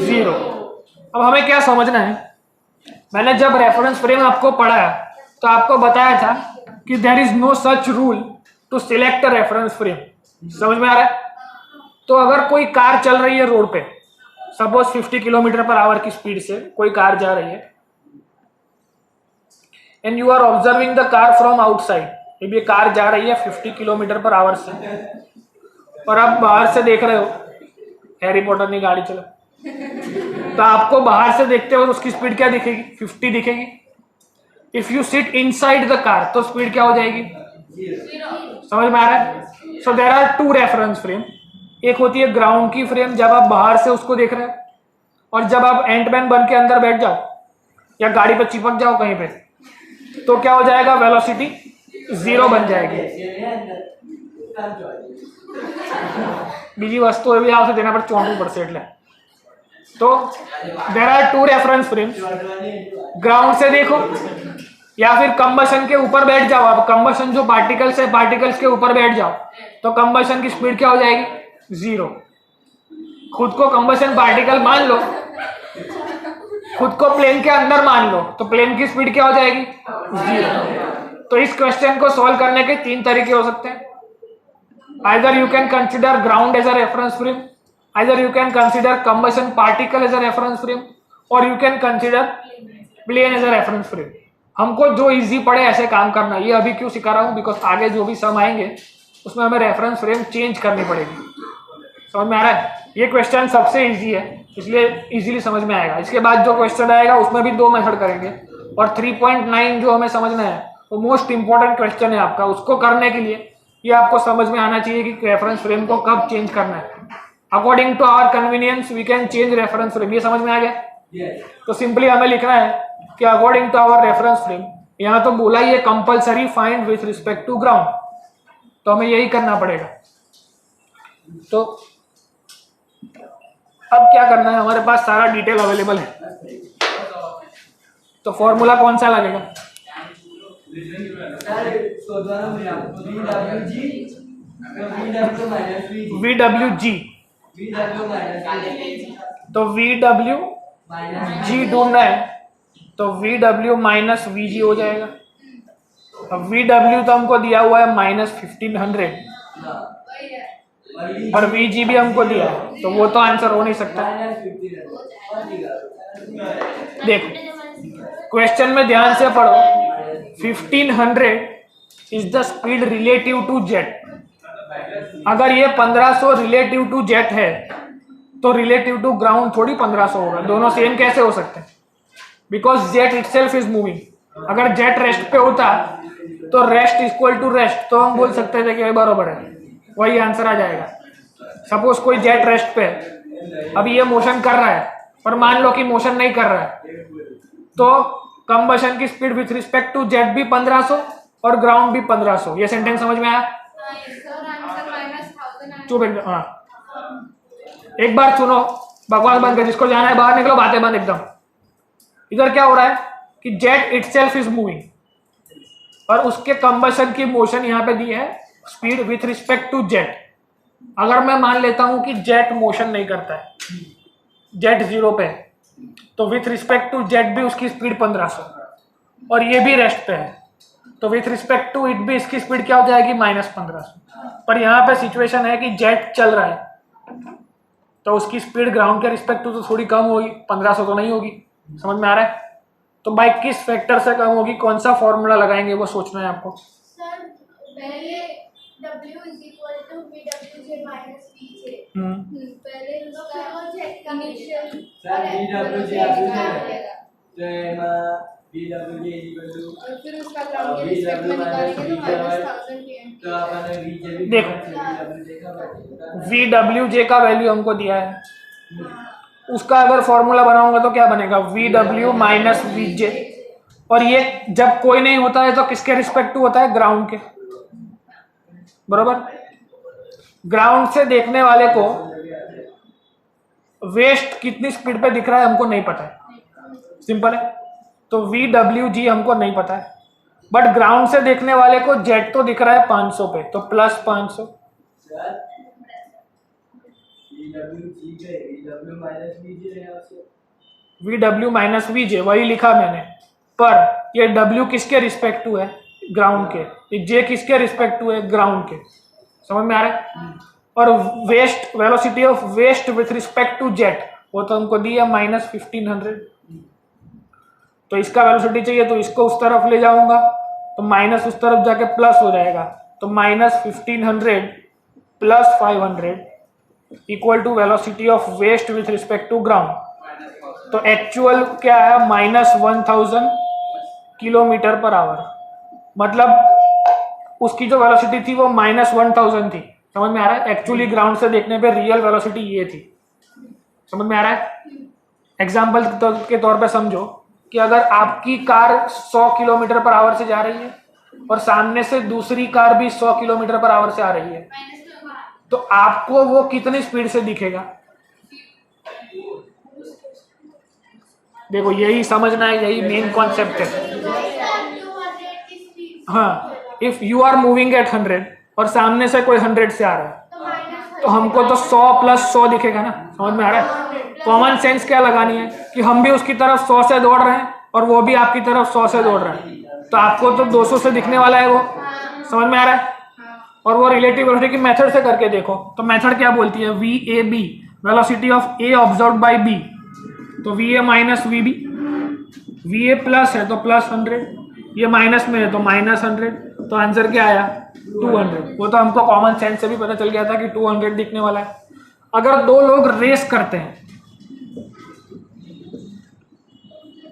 0। अब हमें क्या समझना है, मैंने जब रेफरेंस फ्रेम आपको पढ़ाया तो आपको बताया था कि there is no such rule to select a reference frame. समझ में आ रहा है? तो अगर कोई कार चल रही है रोड पे, सपोज 50 किलोमीटर पर आवर की स्पीड से कोई कार जा रही है, and you are observing the car from outside, ये कार जा रही है 50 किलोमीटर पर आवर से, और आप बाहर से देख रहे हो, हैरी पॉटर ने गाड़ी चला, तो आपको बाहर से देखते हुए उसकी स्पीड क्या दिखेगी, 50 दिखेगी। If you sit inside the car तो स्पीड क्या हो जाएगी, 0। समझ में आ रहा है? So there are 2 reference frame, एक होती है ग्राउंड की फ्रेम जब आप बाहर से उसको देख रहे हैं, और जब आप एंटमैन बन के अंदर बैठ जाओ या गाड़ी पर चिपक जाओ कहीं पे, तो क्या हो जाएगा, वेलोसिटी 0 बन जाएगी। बीजी वस्तु भी आपसे देना पर 24% ले। तो there are 2 reference frames, ground से देखो या फिर कंबशन के ऊपर बैठ जाओ। अब कंबशन जो पार्टिकल्स है, पार्टिकल्स के ऊपर बैठ जाओ तो कंबशन की स्पीड क्या हो जाएगी, 0। खुद को कंबशन पार्टिकल मान लो, खुद को प्लेन के अंदर मान लो, तो प्लेन की स्पीड क्या हो जाएगी, 0। तो इस क्वेश्चन को सॉल्व करने के 3 तरीके हो सकते हैं। Either you can consider ground as a reference frame, either you can consider combustion particle as a reference frame, or you can consider plane as a reference frame. हमको जो इजी पड़े ऐसे काम करना। ये अभी क्यों सिखा रहा हूँ, बिकॉज आगे जो भी सम आएंगे उसमें हमें रेफरेंस फ्रेम चेंज करनी पड़ेगी। समझ में आ रहा है? ये क्वेश्चन सबसे इजी है इसलिए इजीली समझ में आएगा। इसके बाद जो क्वेश्चन आएगा उसमें भी 2 मेथड करेंगे, और 3.9 जो हमें समझना है वो मोस्ट इंपॉर्टेंट क्वेश्चन है आपका। उसको करने के लिए ये आपको समझ में आना चाहिए कि रेफरेंस फ्रेम को कब चेंज करना है। According to our convenience we can change reference frame. ये समझ में आ गया? तो सिंपली हमें लिखना है कि according to our reference frame, यहाँ तो बोला ही है compulsory find with respect to ground, तो हमें यही करना पड़ेगा। तो अब क्या करना है, हमारे पास सारा डिटेल अवेलेबल है, तो फॉर्मूला कौन सा लगेगा, VWG। तो VWG ढूंढना है तो VW माइनस VG हो जाएगा। अब VW तो हमको दिया हुआ है -1500 और VG भी हमको दिया है, तो वो तो आंसर हो नहीं सकता। देखो क्वेश्चन में ध्यान से पढ़ो, 1500 is the speed relative to jet. अगर ये 1500 रिलेटिव टू जेट है तो रिलेटिव टू ग्राउंड थोड़ी 1500 होगा, दोनों सेम कैसे हो सकते हैं? Because jet itself is moving. अगर जेट रेस्ट पे होता तो रेस्ट इक्वल टू रेस्ट, तो हम बोल सकते थे कि बराबर है, वही आंसर आ जाएगा। सपोज कोई जेट रेस्ट पे है, अभी ये मोशन कर रहा है, पर मान लो कि मोशन नहीं कर रहा है, तो कंबशन की speed with respect to jet भी 1500 और ग्राउंड भी 1500। ये सेंटेंस समझ में आया? सर आंसर -1000 चुप एकदम। हाँ, एक बार सुनो, बकवास बंद कर, जिसको जाना है बाहर निकलो, बातें बंद एकदम। इधर क्या हो रहा है कि जेट इटसेल्फ इज मूविंग और उसके कंबशन की मोशन यहाँ पे दी है speed with respect to jet. अगर मैं मान लेता हूं कि जेट मोशन नहीं करता है, जेट 0 पे है, तो विथ रिस्पेक्ट टू जेट भी उसकी स्पीड 1500 और ये भी रेस्ट पे है, तो विथ रिस्पेक्ट टू इट भी इसकी स्पीड क्या हो जाएगी? -1500। पर यहाँ पे सिचुएशन है कि जेट चल रहा है तो उसकी स्पीड ग्राउंड के रिस्पेक्ट टू तो थोड़ी कम होगी, 1500 तो नहीं होगी। समझ में आ रहा है? तो भाई किस फैक्टर से कम होगी, कौन सा फॉर्मूला लगाएंगे वो सोचना है आपको। सर पहले W = VWJ - VJ। पहले उसका इनिशियल VWJ और फिर उसका ग्राउंड के रिस्पेक्ट में निकालेंगे तो -1000 pm। तो आपने VJ देखो VWJ का वैल्यू हमको दिया है, उसका अगर फॉर्मूला बनाऊंगा तो क्या बनेगा? VW - VJ। और ये जब कोई नहीं होता है तो किसके रिस्पेक्ट टू होता है? ग्राउंड के, बरोबर। ग्राउंड से देखने वाले को वेस्ट कितनी स्पीड पे दिख रहा है हमको नहीं पता है, सिंपल है। तो VWG हमको नहीं पता है, बट ग्राउंड से देखने वाले को जेट तो दिख रहा है 500 पे, तो +500। VW - VJ वही लिखा मैंने, पर ये W किसके रिस्पेक्ट टू है? ग्राउंड के। ये J किसके रिस्पेक्ट टू है? ग्राउंड के। समझ में आ रहा है? और waste, velocity of waste with respect to jet, वो तो हमको दिया -1500। तो इसका वेलोसिटी चाहिए तो इसको उस तरफ ले जाऊंगा तो माइनस उस तरफ जाके प्लस हो जाएगा, तो -1500 + 500 equal to velocity of waste with respect to ground. तो एक्चुअल क्या है? -1000 km/h। मतलब उसकी जो वेलोसिटी थी वो -1000 थी। समझ में आ रहा है? एक्चुअली ग्राउंड से देखने पे रियल वेलोसिटी ये थी। समझ में आ रहा है? एग्जाम्पल के तौर पे समझो कि अगर आपकी कार 100 km/h से जा रही है और सामने से दूसरी कार भी 100 km/h से आ रही है, तो आपको वो कितनी स्पीड से दिखेगा? देखो यही समझना है, यही मेन कॉन्सेप्ट है। हाँ, if you are moving at 100 और सामने से कोई 100 से आ रहा है तो हमको तो 100 + 100 दिखेगा ना। समझ में आ रहा है? कॉमन सेंस क्या लगानी है कि हम भी उसकी तरफ 100 से दौड़ रहे हैं और वो भी आपकी तरफ 100 से दौड़ रहा है, तो आपको तो 200 से दिखने वाला है वो। समझ में आ रहा है? और वो रिलेटिव वेलोसिटी की मेथड से करके देखो, तो मेथड क्या बोलती है? VAB, velocity of A observed bye B, तो VA - VB। VA प्लस है तो +100, ये माइनस में है तो -100, तो आंसर क्या आया? 200। वो तो हमको कॉमन सेंस से भी पता चल गया था कि 200 दिखने वाला है। अगर दो लोग रेस करते हैं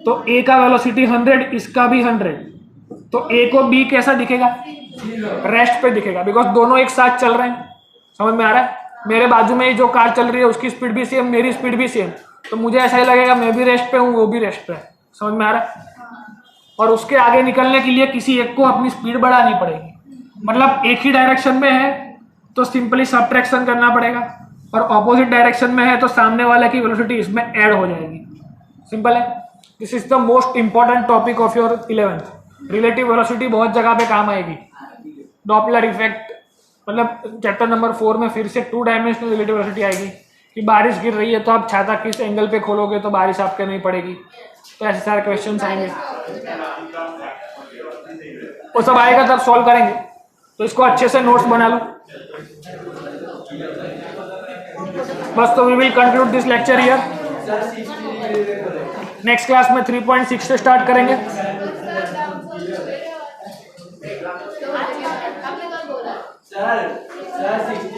तो A का वेलोसिटी 100, इसका भी 100, तो A को B कैसा दिखेगा? रेस्ट पे दिखेगा, बिकॉज दोनों एक साथ चल रहे हैं। समझ में आ रहा है? मेरे बाजू में जो कार चल रही है उसकी स्पीड भी सेम, मेरी स्पीड भी सेम, तो मुझे ऐसा ही लगेगा मैं भी रेस्ट पे हूँ, वो भी रेस्ट पे है। समझ में आ रहा है? और उसके आगे निकलने के लिए किसी एक को अपनी स्पीड बढ़ानी पड़ेगी। मतलब एक ही डायरेक्शन में है तो सिंपली सबट्रैक्शन करना पड़ेगा, और ऑपोजिट डायरेक्शन में है तो सामने वाले की वेलोसिटी इसमें ऐड हो जाएगी। सिंपल है। This is the most important topic of your 11th। Relative velocity बहुत जगह पे काम आएगी। डॉपलर इफेक्ट, मतलब चैप्टर नंबर 4 में फिर से 2 डायमेंशनल रिलेटिव वेलोसिटी आएगी कि बारिश गिर रही है तो आप छाता किस एंगल पे खोलोगे तो बारिश आपके नहीं पड़ेगी। तो ऐसे सारे क्वेश्चंस आएंगे, वो सब आएगा तब सॉल्व करेंगे। तो इसको अच्छे से नोट्स बना लो बस। तो we will conclude this lecture here. Next class में 3.6 से स्टार्ट करेंगे। आपने कल बोला सर 60